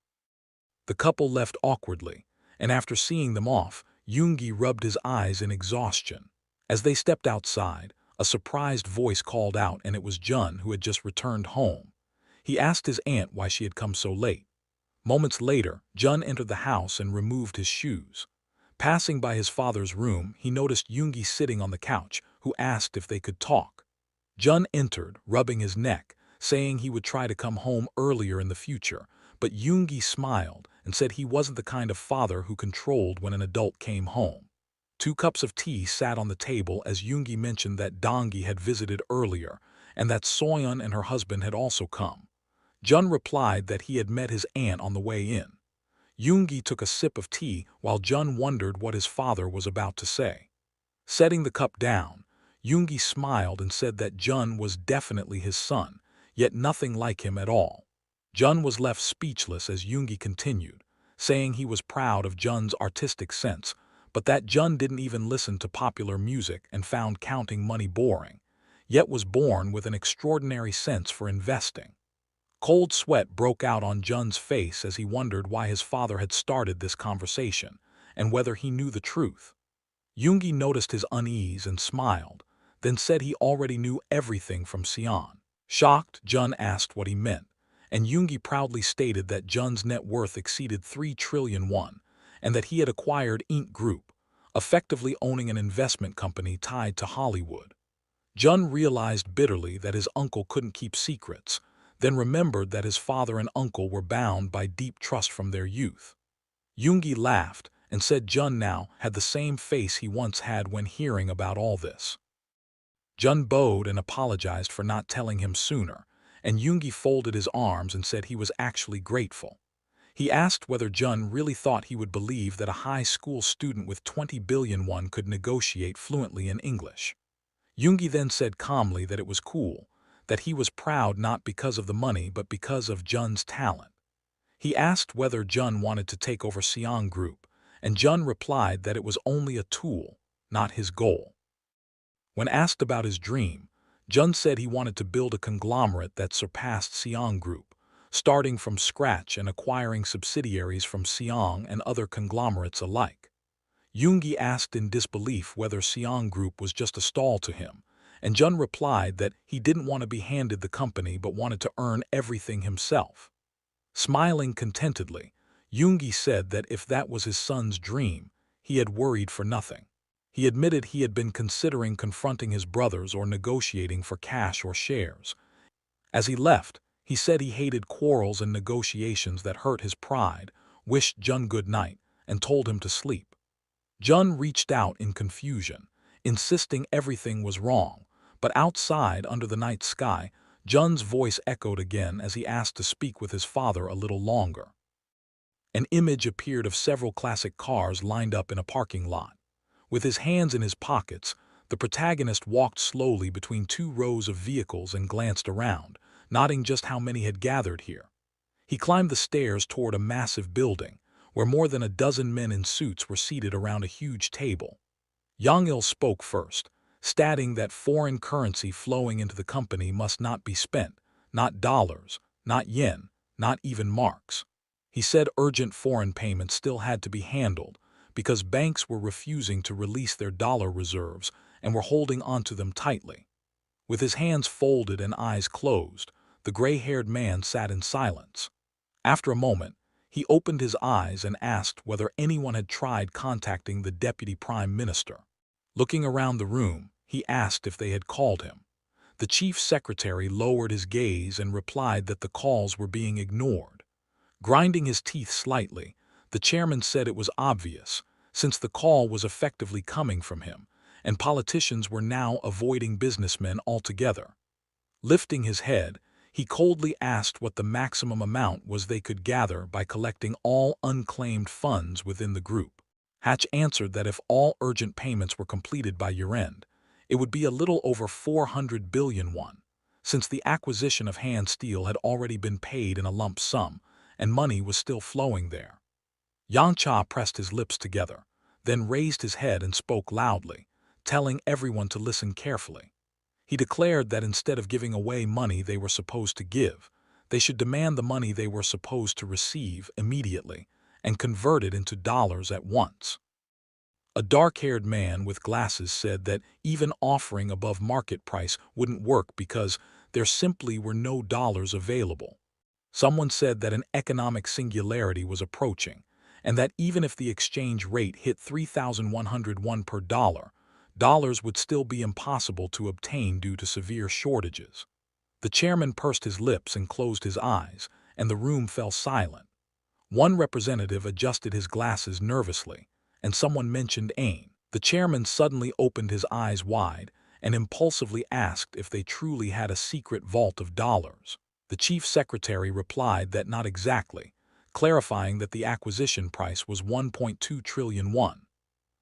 The couple left awkwardly, and after seeing them off, Yoongi rubbed his eyes in exhaustion. As they stepped outside, a surprised voice called out, and it was Jun, who had just returned home. He asked his aunt why she had come so late. Moments later, Jun entered the house and removed his shoes. Passing by his father's room, he noticed Yoongi sitting on the couch, who asked if they could talk. Jun entered, rubbing his neck, saying he would try to come home earlier in the future, but Yoongi smiled and said he wasn't the kind of father who controlled when an adult came home. 2 cups of tea sat on the table as Yoongi mentioned that Dongi had visited earlier and that Soyeon and her husband had also come. Jun replied that he had met his aunt on the way in. Yoongi took a sip of tea while Jun wondered what his father was about to say. Setting the cup down, Yoongi smiled and said that Jun was definitely his son, yet nothing like him at all. Jun was left speechless as Yoongi continued, saying he was proud of Jun's artistic sense, but that Jun didn't even listen to popular music and found counting money boring, yet was born with an extraordinary sense for investing. Cold sweat broke out on Jun's face as he wondered why his father had started this conversation and whether he knew the truth. Yoongi noticed his unease and smiled, then said he already knew everything from Sion. Shocked, Jun asked what he meant, and Yoongi proudly stated that Jun's net worth exceeded 3 trillion won and that he had acquired Ink Group, effectively owning an investment company tied to Hollywood. Jun realized bitterly that his uncle couldn't keep secrets, then remembered that his father and uncle were bound by deep trust from their youth. Yoongi laughed and said Jun now had the same face he once had when hearing about all this. Jun bowed and apologized for not telling him sooner, and Yoongi folded his arms and said he was actually grateful. He asked whether Jun really thought he would believe that a high school student with 20 billion won could negotiate fluently in English. Yoongi then said calmly that it was cool, that he was proud not because of the money but because of Jun's talent. He asked whether Jun wanted to take over Seong Group, and Jun replied that it was only a tool, not his goal. When asked about his dream, Jun said he wanted to build a conglomerate that surpassed Seong Group, starting from scratch and acquiring subsidiaries from Seong and other conglomerates alike. Yoongi asked in disbelief whether Seong Group was just a stall to him, and Jun replied that he didn't want to be handed the company but wanted to earn everything himself. Smiling contentedly, Yoongi said that if that was his son's dream, he had worried for nothing. He admitted he had been considering confronting his brothers or negotiating for cash or shares. As he left, he said he hated quarrels and negotiations that hurt his pride, wished Jun good night, and told him to sleep. Jun reached out in confusion, insisting everything was wrong, but outside under the night sky, Jun's voice echoed again as he asked to speak with his father a little longer. An image appeared of several classic cars lined up in a parking lot. With his hands in his pockets, the protagonist walked slowly between 2 rows of vehicles and glanced around, noting just how many had gathered here. He climbed the stairs toward a massive building, where more than a dozen men in suits were seated around a huge table. Yang-il spoke first, stating that foreign currency flowing into the company must not be spent, not dollars, not yen, not even marks. He said urgent foreign payments still had to be handled because banks were refusing to release their dollar reserves and were holding onto them tightly. With his hands folded and eyes closed, the gray-haired man sat in silence. After a moment, he opened his eyes and asked whether anyone had tried contacting the deputy prime minister. Looking around the room, he asked if they had called him. The chief secretary lowered his gaze and replied that the calls were being ignored. Grinding his teeth slightly, the chairman said it was obvious, since the call was effectively coming from him, and politicians were now avoiding businessmen altogether. Lifting his head, he coldly asked what the maximum amount was they could gather by collecting all unclaimed funds within the group. Hatch answered that if all urgent payments were completed by year-end, it would be a little over 400 billion won, since the acquisition of hand steel had already been paid in a lump sum, and money was still flowing there. Yang Cha pressed his lips together, then raised his head and spoke loudly, telling everyone to listen carefully. He declared that instead of giving away money they were supposed to give, they should demand the money they were supposed to receive immediately and convert it into dollars at once. A dark-haired man with glasses said that even offering above market price wouldn't work because there simply were no dollars available. Someone said that an economic singularity was approaching, and that even if the exchange rate hit 3,101 per dollar, dollars would still be impossible to obtain due to severe shortages. The chairman pursed his lips and closed his eyes, and the room fell silent. One representative adjusted his glasses nervously, and someone mentioned AIM. The chairman suddenly opened his eyes wide and impulsively asked if they truly had a secret vault of dollars. The chief secretary replied that not exactly, clarifying that the acquisition price was 1.2 trillion won.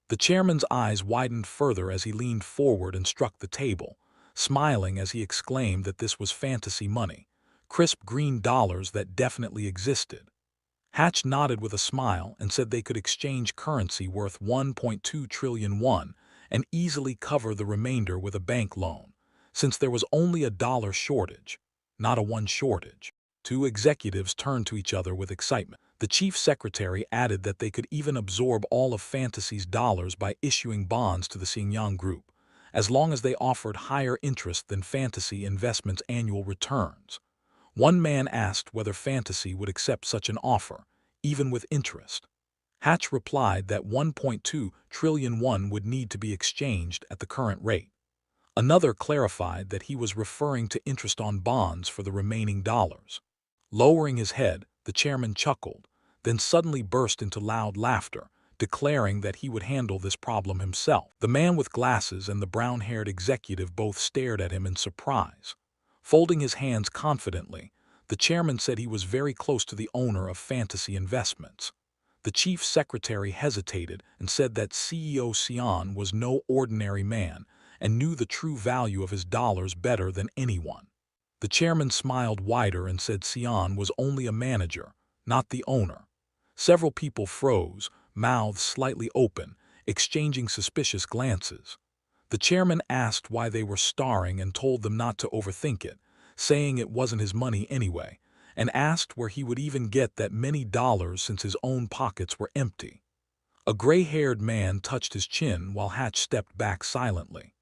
The chairman's eyes widened further as he leaned forward and struck the table, smiling as he exclaimed that this was fantasy money, crisp green dollars that definitely existed. Hatch nodded with a smile and said they could exchange currency worth 1.2 trillion won and easily cover the remainder with a bank loan, since there was only a dollar shortage, not a won shortage. Two executives turned to each other with excitement. The chief secretary added that they could even absorb all of Fantasy's dollars by issuing bonds to the Xinjiang Group, as long as they offered higher interest than Fantasy Investment's annual returns. One man asked whether Fantasy would accept such an offer, even with interest. Hatch replied that 1.2 trillion won would need to be exchanged at the current rate. Another clarified that he was referring to interest on bonds for the remaining dollars. Lowering his head, the chairman chuckled, then suddenly burst into loud laughter, declaring that he would handle this problem himself. The man with glasses and the brown-haired executive both stared at him in surprise. Folding his hands confidently, the chairman said he was very close to the owner of Fantasy Investments. The chief secretary hesitated and said that CEO Xian was no ordinary man and knew the true value of his dollars better than anyone. The chairman smiled wider and said Xian was only a manager, not the owner. Several people froze, mouths slightly open, exchanging suspicious glances. The chairman asked why they were starring and told them not to overthink it, saying it wasn't his money anyway, and asked where he would even get that many dollars since his own pockets were empty. A gray-haired man touched his chin while Hatch stepped back silently.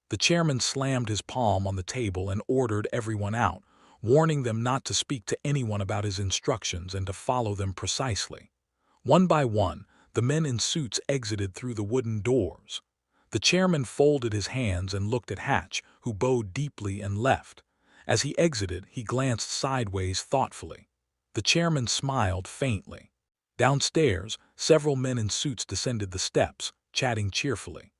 The chairman slammed his palm on the table and ordered everyone out, warning them not to speak to anyone about his instructions and to follow them precisely. One by one, the men in suits exited through the wooden doors. The chairman folded his hands and looked at Hatch, who bowed deeply and left. As he exited, he glanced sideways thoughtfully. The chairman smiled faintly. Downstairs, several men in suits descended the steps, chatting cheerfully.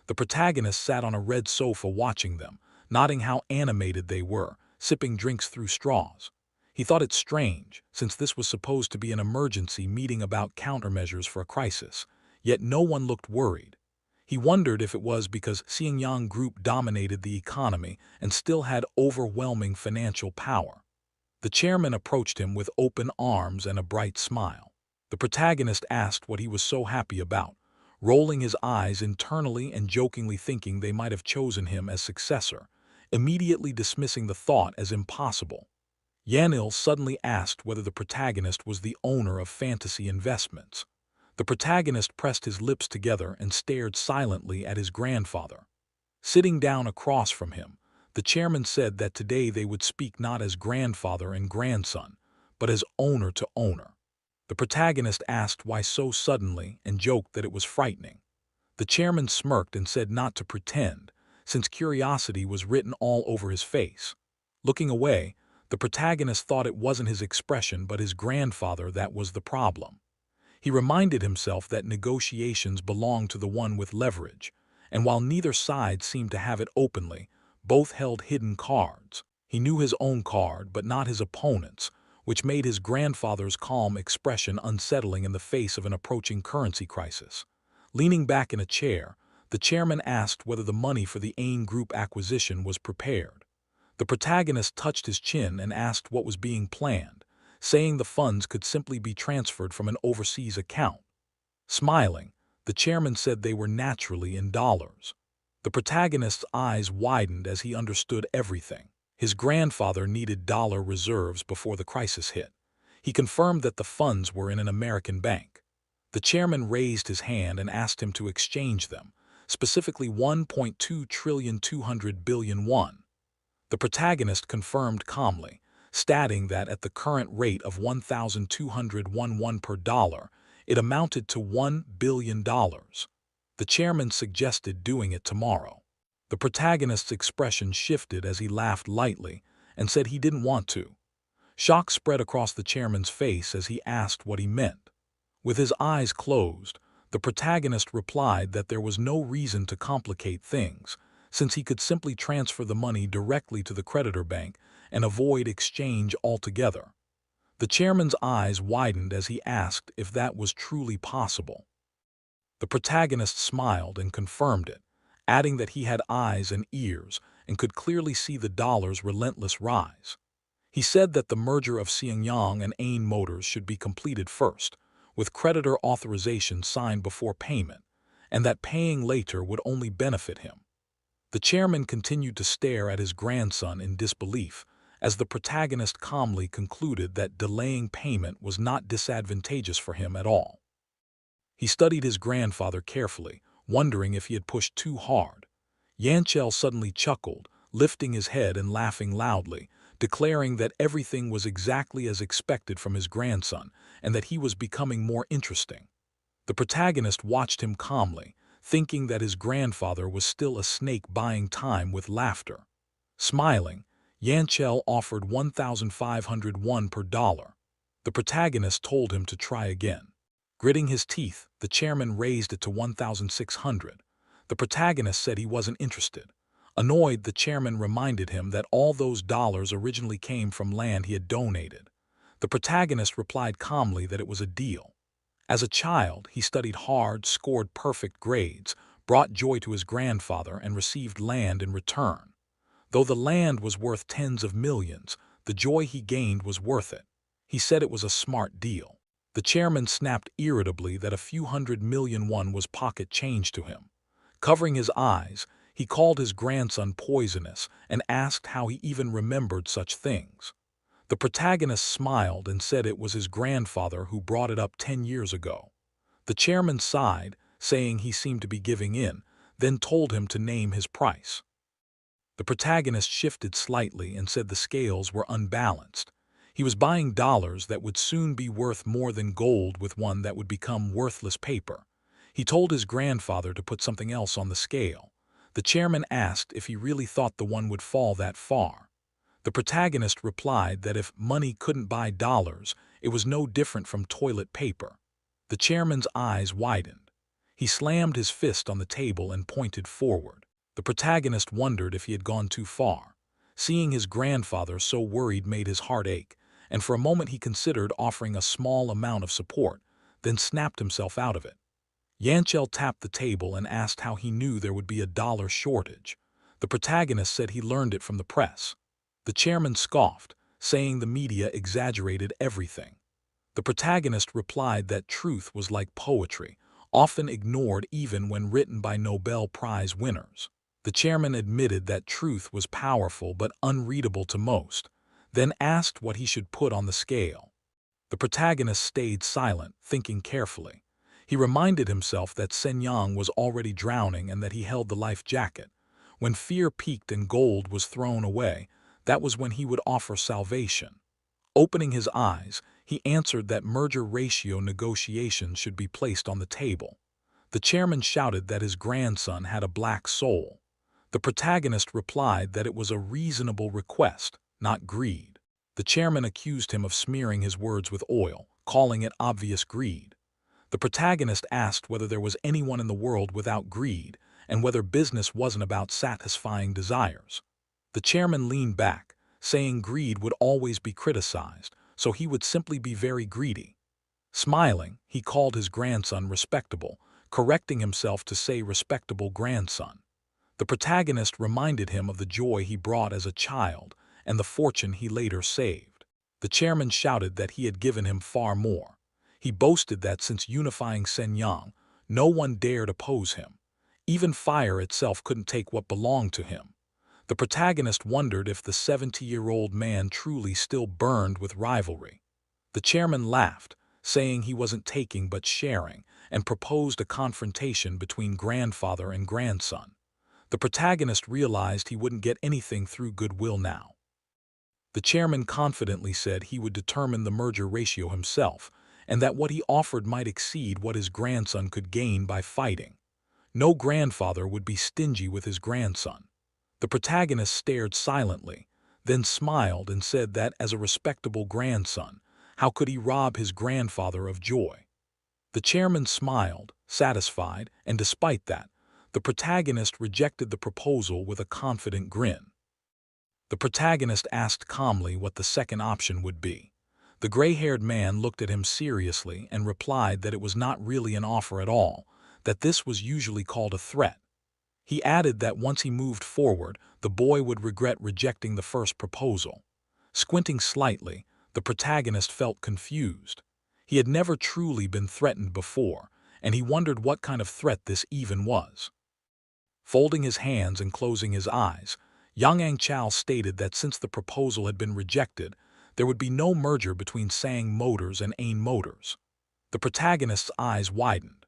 The protagonist sat on a red sofa watching them, nodding how animated they were, sipping drinks through straws. He thought it strange, since this was supposed to be an emergency meeting about countermeasures for a crisis, yet no one looked worried. He wondered if it was because Xinjiang Group dominated the economy and still had overwhelming financial power. The chairman approached him with open arms and a bright smile. The protagonist asked what he was so happy about, rolling his eyes internally and jokingly thinking they might have chosen him as successor, immediately dismissing the thought as impossible. Yahello suddenly asked whether the protagonist was the owner of fantasy investments. The protagonist pressed his lips together and stared silently at his grandfather. Sitting down across from him, the chairman said that today they would speak not as grandfather and grandson, but as owner to owner. The protagonist asked why so suddenly and joked that it was frightening. The chairman smirked and said not to pretend, since curiosity was written all over his face. Looking away, the protagonist thought it wasn't his expression but his grandfather that was the problem. He reminded himself that negotiations belonged to the one with leverage, and while neither side seemed to have it openly, both held hidden cards. He knew his own card but not his opponent's, which made his grandfather's calm expression unsettling in the face of an approaching currency crisis. Leaning back in a chair, the chairman asked whether the money for the AIN Group acquisition was prepared. The protagonist touched his chin and asked what was being planned, saying the funds could simply be transferred from an overseas account. Smiling, the chairman said they were naturally in dollars. The protagonist's eyes widened as he understood everything. His grandfather needed dollar reserves before the crisis hit. He confirmed that the funds were in an American bank. The chairman raised his hand and asked him to exchange them, specifically 1.2 trillion 200 billion won. The protagonist confirmed calmly, stating that at the current rate of 1,201 won per dollar, it amounted to $1 billion. The chairman suggested doing it tomorrow. The protagonist's expression shifted as he laughed lightly and said he didn't want to. Shock spread across the chairman's face as he asked what he meant. With his eyes closed, the protagonist replied that there was no reason to complicate things, since he could simply transfer the money directly to the creditor bank and avoid exchange altogether. The chairman's eyes widened as he asked if that was truly possible. The protagonist smiled and confirmed it, adding that he had eyes and ears and could clearly see the dollar's relentless rise. He said that the merger of Xinjiang and AIN Motors should be completed first, with creditor authorization signed before payment, and that paying later would only benefit him. The chairman continued to stare at his grandson in disbelief, as the protagonist calmly concluded that delaying payment was not disadvantageous for him at all. He studied his grandfather carefully, wondering if he had pushed too hard. Yahello suddenly chuckled, lifting his head and laughing loudly, declaring that everything was exactly as expected from his grandson and that he was becoming more interesting. The protagonist watched him calmly, thinking that his grandfather was still a snake buying time with laughter. Smiling, Yahello offered 1,500 won per dollar. The protagonist told him to try again. Gritting his teeth, the chairman raised it to 1,600. The protagonist said he wasn't interested. Annoyed, the chairman reminded him that all those dollars originally came from land he had donated. The protagonist replied calmly that it was a deal. As a child, he studied hard, scored perfect grades, brought joy to his grandfather, and received land in return. Though the land was worth tens of millions, the joy he gained was worth it. He said it was a smart deal. The chairman snapped irritably that a few 100 million won was pocket change to him. Covering his eyes, he called his grandson poisonous and asked how he even remembered such things. The protagonist smiled and said it was his grandfather who brought it up 10 years ago. The chairman sighed, saying he seemed to be giving in, then told him to name his price. The protagonist shifted slightly and said the scales were unbalanced. He was buying dollars that would soon be worth more than gold with one that would become worthless paper. He told his grandfather to put something else on the scale. The chairman asked if he really thought the one would fall that far. The protagonist replied that if money couldn't buy dollars, it was no different from toilet paper. The chairman's eyes widened. He slammed his fist on the table and pointed forward. The protagonist wondered if he had gone too far. Seeing his grandfather so worried made his heart ache, and for a moment he considered offering a small amount of support, then snapped himself out of it. Yahello tapped the table and asked how he knew there would be a dollar shortage. The protagonist said he learned it from the press. The chairman scoffed, saying the media exaggerated everything. The protagonist replied that truth was like poetry, often ignored even when written by Nobel Prize winners. The chairman admitted that truth was powerful but unreadable to most, then asked what he should put on the scale. The protagonist stayed silent, thinking carefully. He reminded himself that Senyang was already drowning and that he held the life jacket. When fear peaked and gold was thrown away, that was when he would offer salvation. Opening his eyes, he answered that merger ratio negotiations should be placed on the table. The chairman shouted that his grandson had a black soul. The protagonist replied that it was a reasonable request, not greed. The chairman accused him of smearing his words with oil, calling it obvious greed. The protagonist asked whether there was anyone in the world without greed and whether business wasn't about satisfying desires. The chairman leaned back, saying greed would always be criticized, so he would simply be very greedy. Smiling, he called his grandson respectable, correcting himself to say respectable grandson. The protagonist reminded him of the joy he brought as a child and the fortune he later saved. The chairman shouted that he had given him far more. He boasted that since unifying Senyang, no one dared oppose him. Even fire itself couldn't take what belonged to him. The protagonist wondered if the 70-year-old man truly still burned with rivalry. The chairman laughed, saying he wasn't taking but sharing, and proposed a confrontation between grandfather and grandson. The protagonist realized he wouldn't get anything through goodwill now. The chairman confidently said he would determine the merger ratio himself, and that what he offered might exceed what his grandson could gain by fighting. No grandfather would be stingy with his grandson. The protagonist stared silently, then smiled and said that as a respectable grandson, how could he rob his grandfather of joy? The chairman smiled, satisfied, and despite that, the protagonist rejected the proposal with a confident grin. The protagonist asked calmly what the second option would be. The gray-haired man looked at him seriously and replied that it was not really an offer at all, that this was usually called a threat. He added that once he moved forward, the boy would regret rejecting the first proposal. Squinting slightly, the protagonist felt confused. He had never truly been threatened before, and he wondered what kind of threat this even was. Folding his hands and closing his eyes, Yang Angchao stated that since the proposal had been rejected, there would be no merger between Sang Motors and Ain Motors. The protagonist's eyes widened.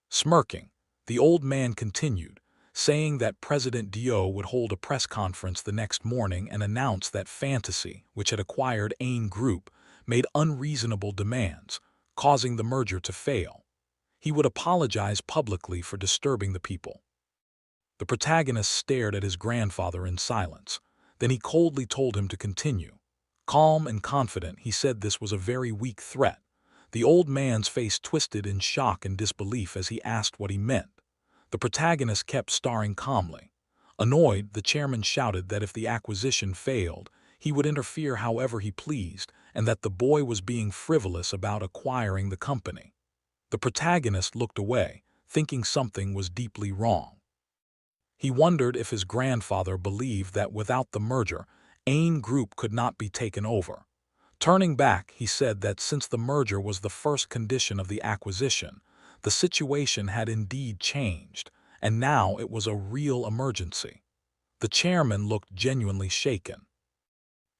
Smirking, the old man continued, saying that President Dio would hold a press conference the next morning and announce that Fantasy, which had acquired Ain Group, made unreasonable demands, causing the merger to fail. He would apologize publicly for disturbing the people. The protagonist stared at his grandfather in silence. Then he coldly told him to continue. Calm and confident, he said this was a very weak threat. The old man's face twisted in shock and disbelief as he asked what he meant. The protagonist kept staring calmly. Annoyed, the chairman shouted that if the acquisition failed, he would interfere however he pleased, and that the boy was being frivolous about acquiring the company. The protagonist looked away, thinking something was deeply wrong. He wondered if his grandfather believed that without the merger, Ain Group could not be taken over. Turning back, he said that since the merger was the first condition of the acquisition, the situation had indeed changed, and now it was a real emergency. The chairman looked genuinely shaken.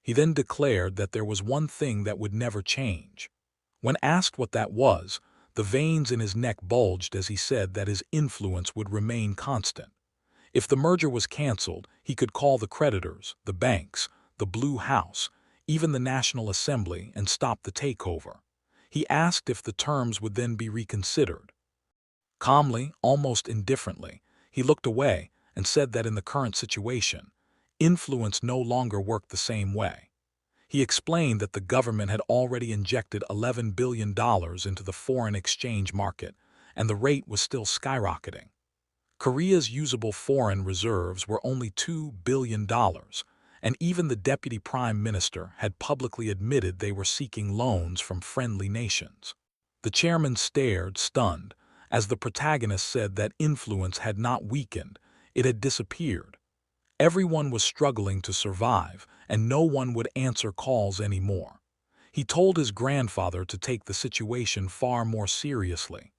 He then declared that there was one thing that would never change. When asked what that was, the veins in his neck bulged as he said that his influence would remain constant. If the merger was canceled, he could call the creditors, the banks, the Blue House, even the National Assembly, and stop the takeover. He asked if the terms would then be reconsidered. Calmly, almost indifferently, he looked away and said that in the current situation, influence no longer worked the same way. He explained that the government had already injected $11 billion into the foreign exchange market, and the rate was still skyrocketing. Korea's usable foreign reserves were only $2 billion, and even the deputy prime minister had publicly admitted they were seeking loans from friendly nations. The chairman stared, stunned, as the protagonist said that influence had not weakened, it had disappeared. Everyone was struggling to survive, and no one would answer calls anymore. He told his grandfather to take the situation far more seriously.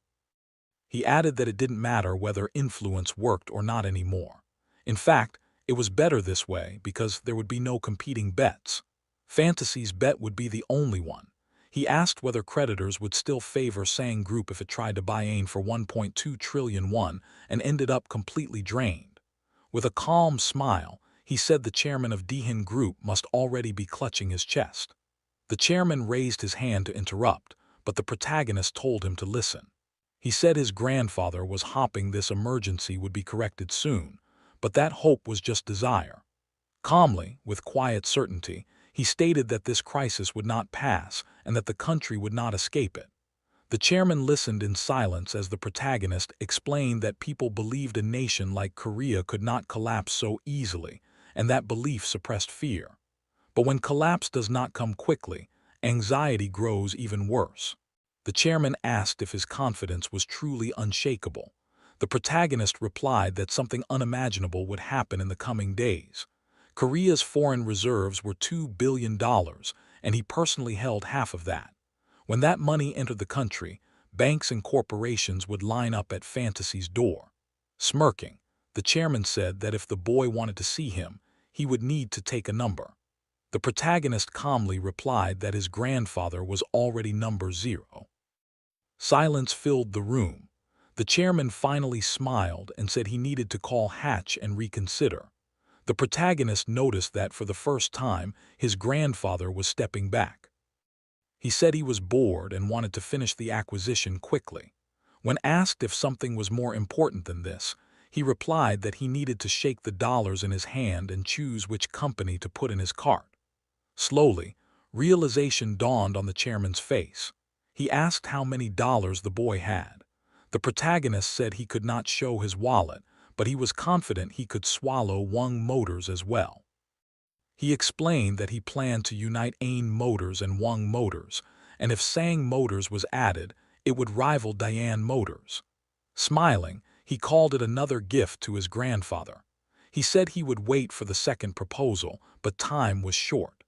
He added that it didn't matter whether influence worked or not anymore. In fact, it was better this way because there would be no competing bets. Fantasy's bet would be the only one. He asked whether creditors would still favor Sang Group if it tried to buy AIN for 1.2 trillion won and ended up completely drained. With a calm smile, he said the chairman of Dihin Group must already be clutching his chest. The chairman raised his hand to interrupt, but the protagonist told him to listen. He said his grandfather was hoping this emergency would be corrected soon, but that hope was just desire. Calmly, with quiet certainty, he stated that this crisis would not pass and that the country would not escape it. The chairman listened in silence as the protagonist explained that people believed a nation like Korea could not collapse so easily, and that belief suppressed fear. But when collapse does not come quickly, anxiety grows even worse. The chairman asked if his confidence was truly unshakable. The protagonist replied that something unimaginable would happen in the coming days. Korea's foreign reserves were $2 billion, and he personally held half of that. When that money entered the country, banks and corporations would line up at Fantasy's door. Smirking, the chairman said that if the boy wanted to see him, he would need to take a number. The protagonist calmly replied that his grandfather was already number 0. Silence filled the room. The chairman finally smiled and said he needed to call Hatch and reconsider. The protagonist noticed that for the first time, his grandfather was stepping back. He said he was bored and wanted to finish the acquisition quickly. When asked if something was more important than this, he replied that he needed to shake the dollars in his hand and choose which company to put in his cart. Slowly, realization dawned on the chairman's face. He asked how many dollars the boy had. The protagonist said he could not show his wallet, but he was confident he could swallow Wang Motors as well. He explained that he planned to unite AIN Motors and Wang Motors, and if Sang Motors was added, it would rival Diane Motors. Smiling, he called it another gift to his grandfather. He said he would wait for the second proposal, but time was short.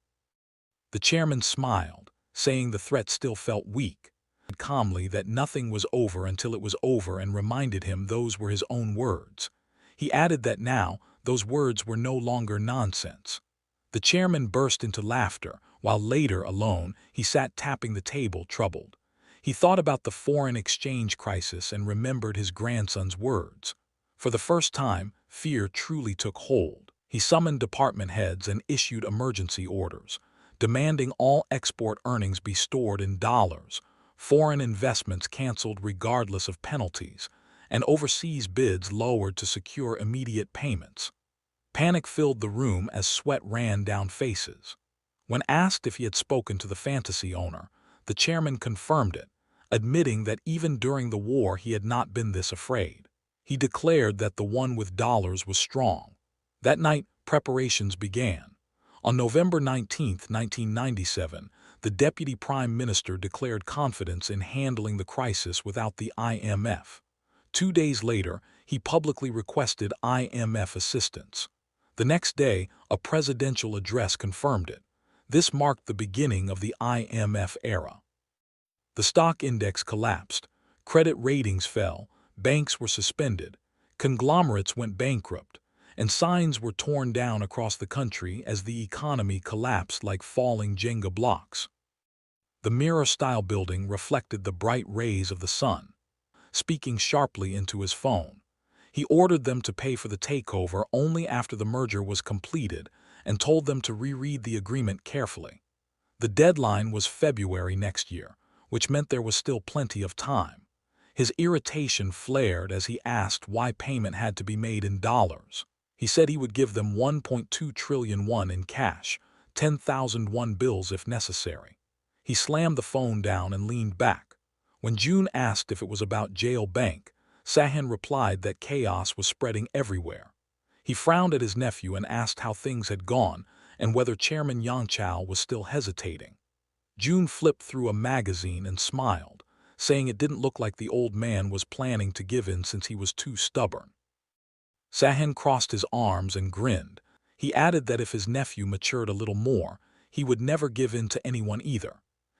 The chairman smiled, saying the threat still felt weak, and calmly that nothing was over until it was over and reminded him those were his own words. He added that now, those words were no longer nonsense. The chairman burst into laughter, while later, alone, he sat tapping the table, troubled. He thought about the foreign exchange crisis and remembered his grandson's words. For the first time, fear truly took hold. He summoned department heads and issued emergency orders, demanding all export earnings be stored in dollars, foreign investments canceled regardless of penalties, and overseas bids lowered to secure immediate payments. Panic filled the room as sweat ran down faces. When asked if he had spoken to the Fantasy owner, the chairman confirmed it, admitting that even during the war he had not been this afraid. He declared that the one with dollars was strong. That night, preparations began. On November 19, 1997, the Deputy Prime Minister declared confidence in handling the crisis without the IMF. 2 days later, he publicly requested IMF assistance. The next day, a presidential address confirmed it. This marked the beginning of the IMF era. The stock index collapsed, credit ratings fell, banks were suspended, conglomerates went bankrupt, and signs were torn down across the country as the economy collapsed like falling Jenga blocks. The mirror-style building reflected the bright rays of the sun. Speaking sharply into his phone, he ordered them to pay for the takeover only after the merger was completed and told them to reread the agreement carefully. The deadline was February next year, which meant there was still plenty of time. His irritation flared as he asked why payment had to be made in dollars. He said he would give them 1.2 trillion won in cash, 10,000 won bills if necessary. He slammed the phone down and leaned back. When June asked if it was about Jail Bank, Sahin replied that chaos was spreading everywhere. He frowned at his nephew and asked how things had gone and whether Chairman Yang Chao was still hesitating. June flipped through a magazine and smiled, saying it didn't look like the old man was planning to give in since he was too stubborn. Sahin crossed his arms and grinned. He added that if his nephew matured a little more, he would never give in to anyone either.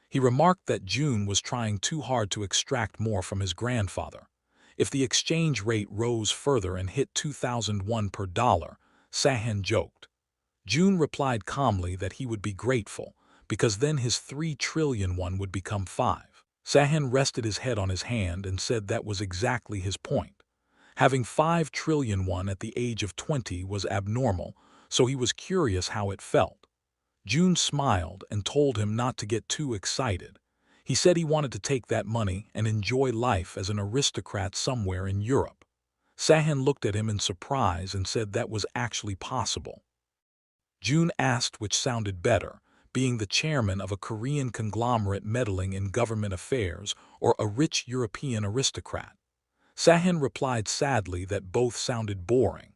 He remarked that June was trying too hard to extract more from his grandfather. If the exchange rate rose further and hit 2001 per dollar, Sahan joked. June replied calmly that he would be grateful, because then his 3 trillion would become 5. Sahan rested his head on his hand and said that was exactly his point. Having 5 trillion at the age of 20 was abnormal, so he was curious how it felt. June smiled and told him not to get too excited. He said he wanted to take that money and enjoy life as an aristocrat somewhere in Europe. Sahan looked at him in surprise and said that was actually possible. June asked which sounded better, being the chairman of a Korean conglomerate meddling in government affairs or a rich European aristocrat. Sahan replied sadly that both sounded boring.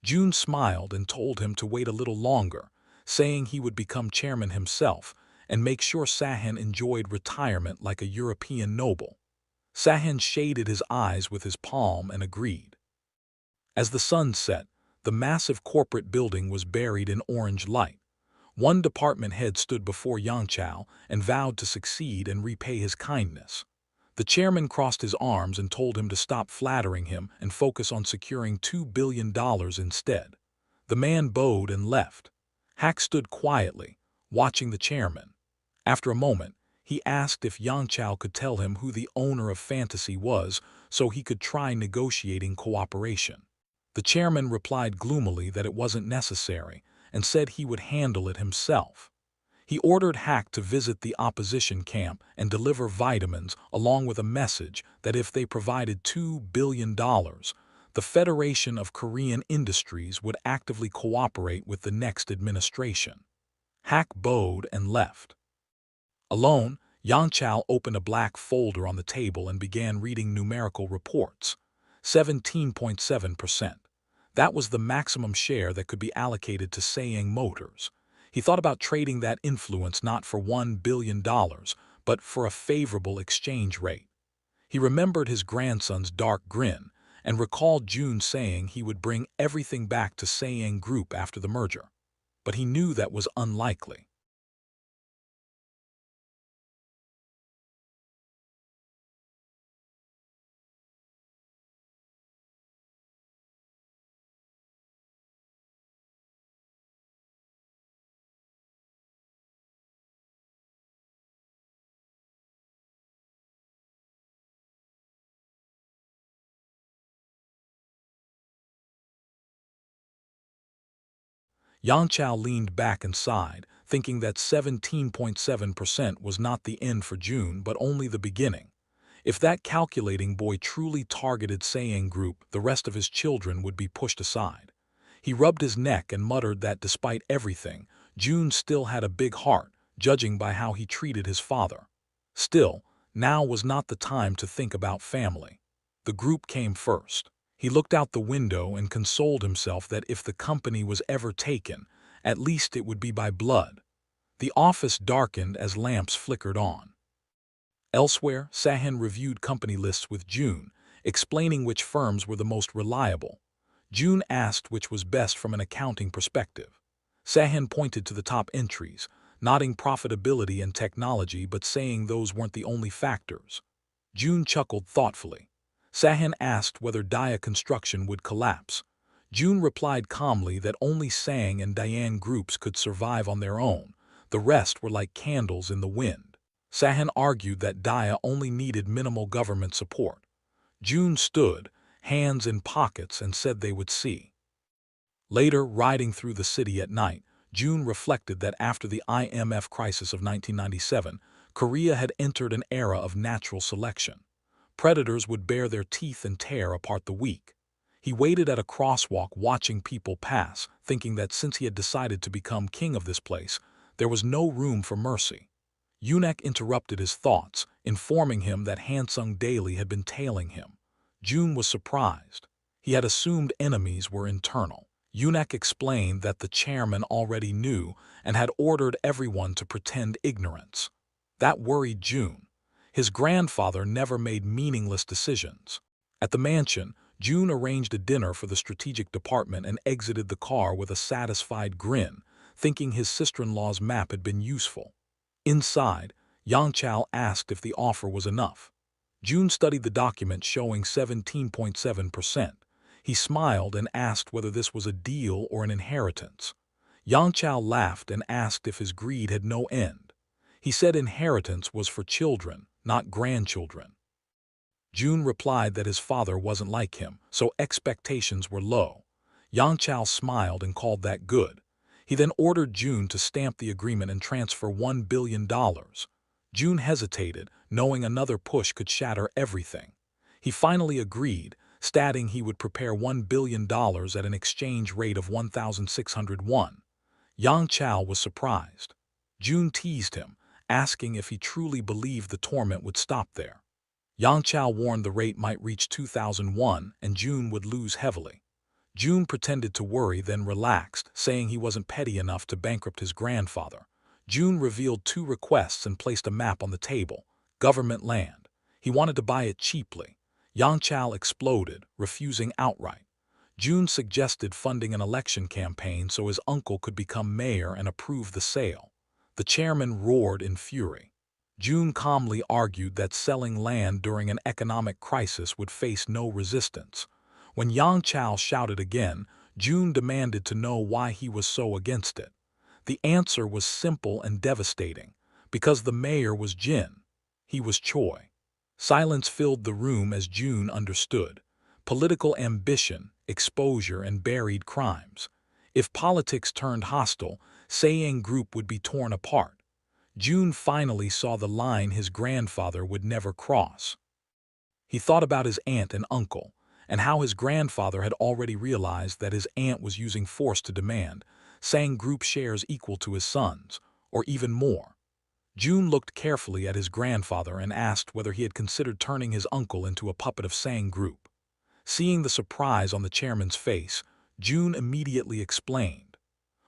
June smiled and told him to wait a little longer, saying he would become chairman himself and make sure Sahan enjoyed retirement like a European noble. Sahan shaded his eyes with his palm and agreed. As the sun set, the massive corporate building was buried in orange light. One department head stood before Yangchao and vowed to succeed and repay his kindness. The chairman crossed his arms and told him to stop flattering him and focus on securing $2 billion instead. The man bowed and left. Hack stood quietly, watching the chairman. After a moment, he asked if Yangchao could tell him who the owner of Fantasy was so he could try negotiating cooperation. The chairman replied gloomily that it wasn't necessary and said he would handle it himself. He ordered Hack to visit the opposition camp and deliver vitamins along with a message that if they provided $2 billion, the Federation of Korean Industries would actively cooperate with the next administration. Hack bowed and left. Alone, Yangchao opened a black folder on the table and began reading numerical reports. 17.7%. That was the maximum share that could be allocated to Saying Motors. He thought about trading that influence not for $1 billion, but for a favorable exchange rate. He remembered his grandson's dark grin and recalled June saying he would bring everything back to Saying Group after the merger. But he knew that was unlikely. Yangchao leaned back and sighed, thinking that 17.7% was not the end for June but only the beginning. If that calculating boy truly targeted Saying Group, the rest of his children would be pushed aside. He rubbed his neck and muttered that despite everything, June still had a big heart, judging by how he treated his father. Still, now was not the time to think about family. The group came first. He looked out the window and consoled himself that if the company was ever taken, at least it would be by blood. The office darkened as lamps flickered on. Elsewhere, Sahan reviewed company lists with June, explaining which firms were the most reliable. June asked which was best from an accounting perspective. Sahan pointed to the top entries, nodding profitability and technology but saying those weren't the only factors. June chuckled thoughtfully. Sahan asked whether Daya Construction would collapse. June replied calmly that only Sang and Diane groups could survive on their own. The rest were like candles in the wind. Sahan argued that Daya only needed minimal government support. June stood, hands in pockets, and said they would see. Later, riding through the city at night, June reflected that after the IMF crisis of 1997, Korea had entered an era of natural selection. Predators would bare their teeth and tear apart the weak. He waited at a crosswalk watching people pass, thinking that since he had decided to become king of this place, there was no room for mercy. Yunek interrupted his thoughts, informing him that Hansung Daily had been tailing him. June was surprised. He had assumed enemies were internal. Yunek explained that the chairman already knew and had ordered everyone to pretend ignorance. That worried June. His grandfather never made meaningless decisions. At the mansion, June arranged a dinner for the strategic department and exited the car with a satisfied grin, thinking his sister-in-law's map had been useful. Inside, Yangchao asked if the offer was enough. June studied the document showing 17.7%. He smiled and asked whether this was a deal or an inheritance. Yang Chao laughed and asked if his greed had no end. He said inheritance was for children, not grandchildren. June replied that his father wasn't like him, so expectations were low. Yang Chao smiled and called that good. He then ordered June to stamp the agreement and transfer $1 billion. June hesitated, knowing another push could shatter everything. He finally agreed, stating he would prepare $1 billion at an exchange rate of 1,601. Yang Chao was surprised. June teased him, asking if he truly believed the torment would stop there. Yang Chao warned the rate might reach 2001 and June would lose heavily. June pretended to worry, then relaxed, saying he wasn't petty enough to bankrupt his grandfather. June revealed two requests and placed a map on the table: government land. He wanted to buy it cheaply. Yang Chao exploded, refusing outright. June suggested funding an election campaign so his uncle could become mayor and approve the sale. The chairman roared in fury. June calmly argued that selling land during an economic crisis would face no resistance. When Yang Chao shouted again, June demanded to know why he was so against it. The answer was simple and devastating: because the mayor was Jin. He was Choi. Silence filled the room as June understood. Political ambition, exposure, and buried crimes. If politics turned hostile, Sayang Group would be torn apart. June finally saw the line his grandfather would never cross. He thought about his aunt and uncle, and how his grandfather had already realized that his aunt was using force to demand Sayang Group shares equal to his son's, or even more. June looked carefully at his grandfather and asked whether he had considered turning his uncle into a puppet of Sayang Group. Seeing the surprise on the chairman's face, June immediately explained.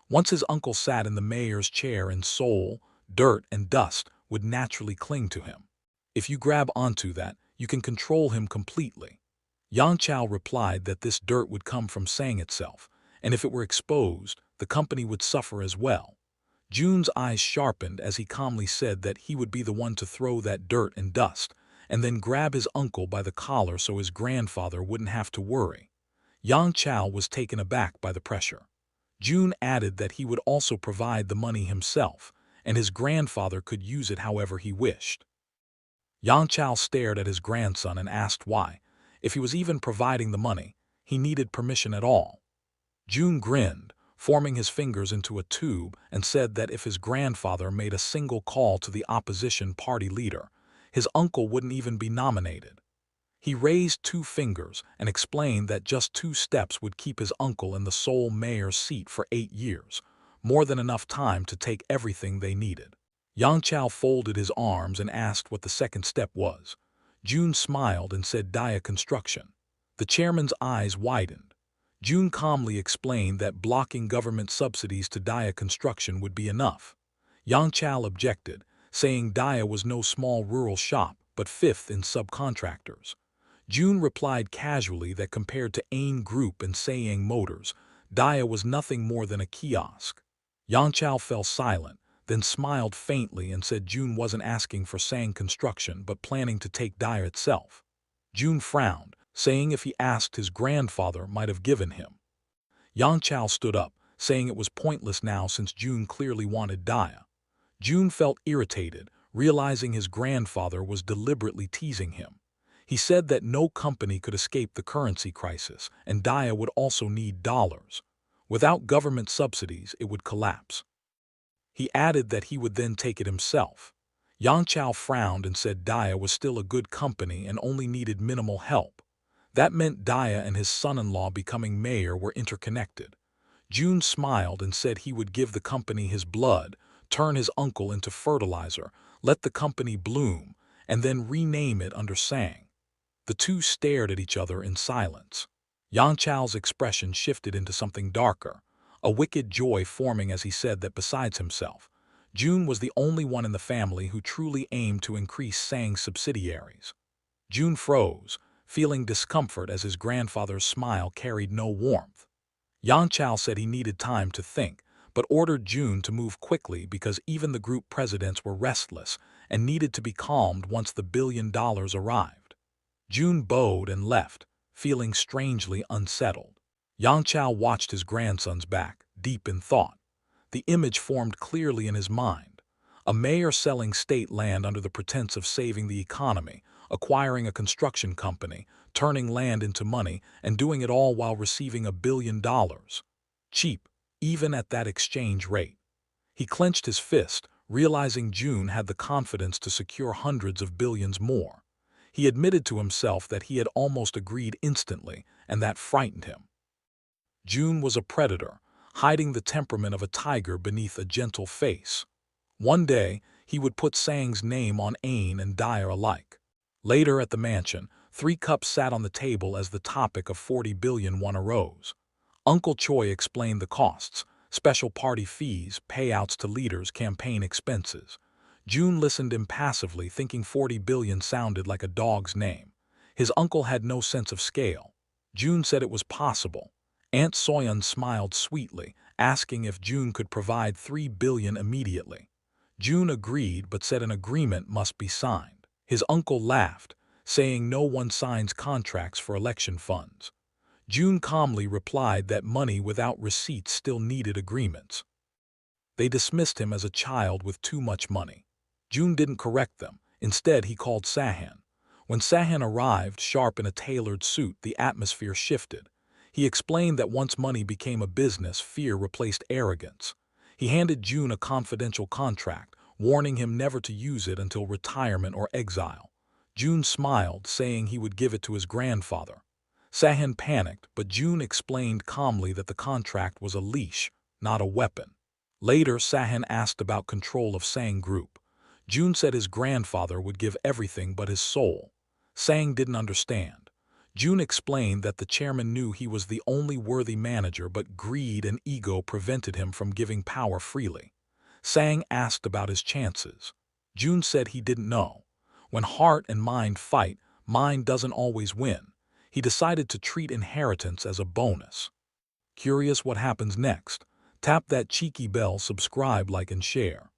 Once his uncle sat in the mayor's chair and soul, dirt and dust would naturally cling to him. If you grab onto that, you can control him completely. Yang Chao replied that this dirt would come from Sayang itself, and if it were exposed, the company would suffer as well. June's eyes sharpened as he calmly said that he would be the one to throw that dirt and dust, and then grab his uncle by the collar so his grandfather wouldn't have to worry. Yang Chao was taken aback by the pressure. June added that he would also provide the money himself, and his grandfather could use it however he wished. Yang Chao stared at his grandson and asked why, if he was even providing the money, he needed permission at all. June grinned, forming his fingers into a tube, and said that if his grandfather made a single call to the opposition party leader, his uncle wouldn't even be nominated. He raised two fingers and explained that just 2 steps would keep his uncle in the sole mayor's seat for 8 years, more than enough time to take everything they needed. Yang Chao folded his arms and asked what the second step was. June smiled and said Dia construction. The chairman's eyes widened. June calmly explained that blocking government subsidies to Dia construction would be enough. Yang Chao objected, saying Dia was no small rural shop, but 5th in subcontractors. June replied casually that compared to Ain Group and Sayang Motors, Dia was nothing more than a kiosk. Yang Chao fell silent, then smiled faintly and said June wasn't asking for Sayang construction but planning to take Dia itself. June frowned, saying if he asked his grandfather might have given him. Yang Chao stood up, saying it was pointless now since June clearly wanted Dia. June felt irritated, realizing his grandfather was deliberately teasing him. He said that no company could escape the currency crisis, and Dia would also need dollars. Without government subsidies, it would collapse. He added that he would then take it himself. Yang Chao frowned and said Dia was still a good company and only needed minimal help. That meant Dia and his son-in-law becoming mayor were interconnected. June smiled and said he would give the company his blood, turn his uncle into fertilizer, let the company bloom, and then rename it under Sayang. The two stared at each other in silence. Yang Chao's expression shifted into something darker, a wicked joy forming as he said that besides himself, June was the only one in the family who truly aimed to increase Sayang's subsidiaries. June froze, feeling discomfort as his grandfather's smile carried no warmth. Yang Chao said he needed time to think, but ordered June to move quickly because even the group presidents were restless and needed to be calmed once the $1 billion arrived. June bowed and left, feeling strangely unsettled. Yangchao watched his grandson's back, deep in thought. The image formed clearly in his mind. A mayor selling state land under the pretense of saving the economy, acquiring a construction company, turning land into money, and doing it all while receiving $1 billion. Cheap, even at that exchange rate. He clenched his fist, realizing June had the confidence to secure hundreds of billions more. He admitted to himself that he had almost agreed instantly, and that frightened him. June was a predator, hiding the temperament of a tiger beneath a gentle face. One day, he would put Sang's name on Ain and Dyer alike. Later at the mansion, 3 cups sat on the table as the topic of 40 billion won arose. Uncle Choi explained the costs, special party fees, payouts to leaders, campaign expenses. June listened impassively, thinking 40 billion sounded like a dog's name. His uncle had no sense of scale. June said it was possible. Aunt Soyeon smiled sweetly, asking if June could provide 3 billion immediately. June agreed but said an agreement must be signed. His uncle laughed, saying no one signs contracts for election funds. June calmly replied that money without receipts still needed agreements. They dismissed him as a child with too much money. June didn't correct them. Instead, he called Sahan. When Sahan arrived, sharp in a tailored suit, the atmosphere shifted. He explained that once money became a business, fear replaced arrogance. He handed June a confidential contract, warning him never to use it until retirement or exile. June smiled, saying he would give it to his grandfather. Sahan panicked, but June explained calmly that the contract was a leash, not a weapon. Later, Sahan asked about control of Sang Group. June said his grandfather would give everything but his soul. Sang didn't understand. June explained that the chairman knew he was the only worthy manager, but greed and ego prevented him from giving power freely. Sang asked about his chances. June said he didn't know. When heart and mind fight, mind doesn't always win. He decided to treat inheritance as a bonus. Curious what happens next? Tap that cheeky bell, subscribe, like, and share.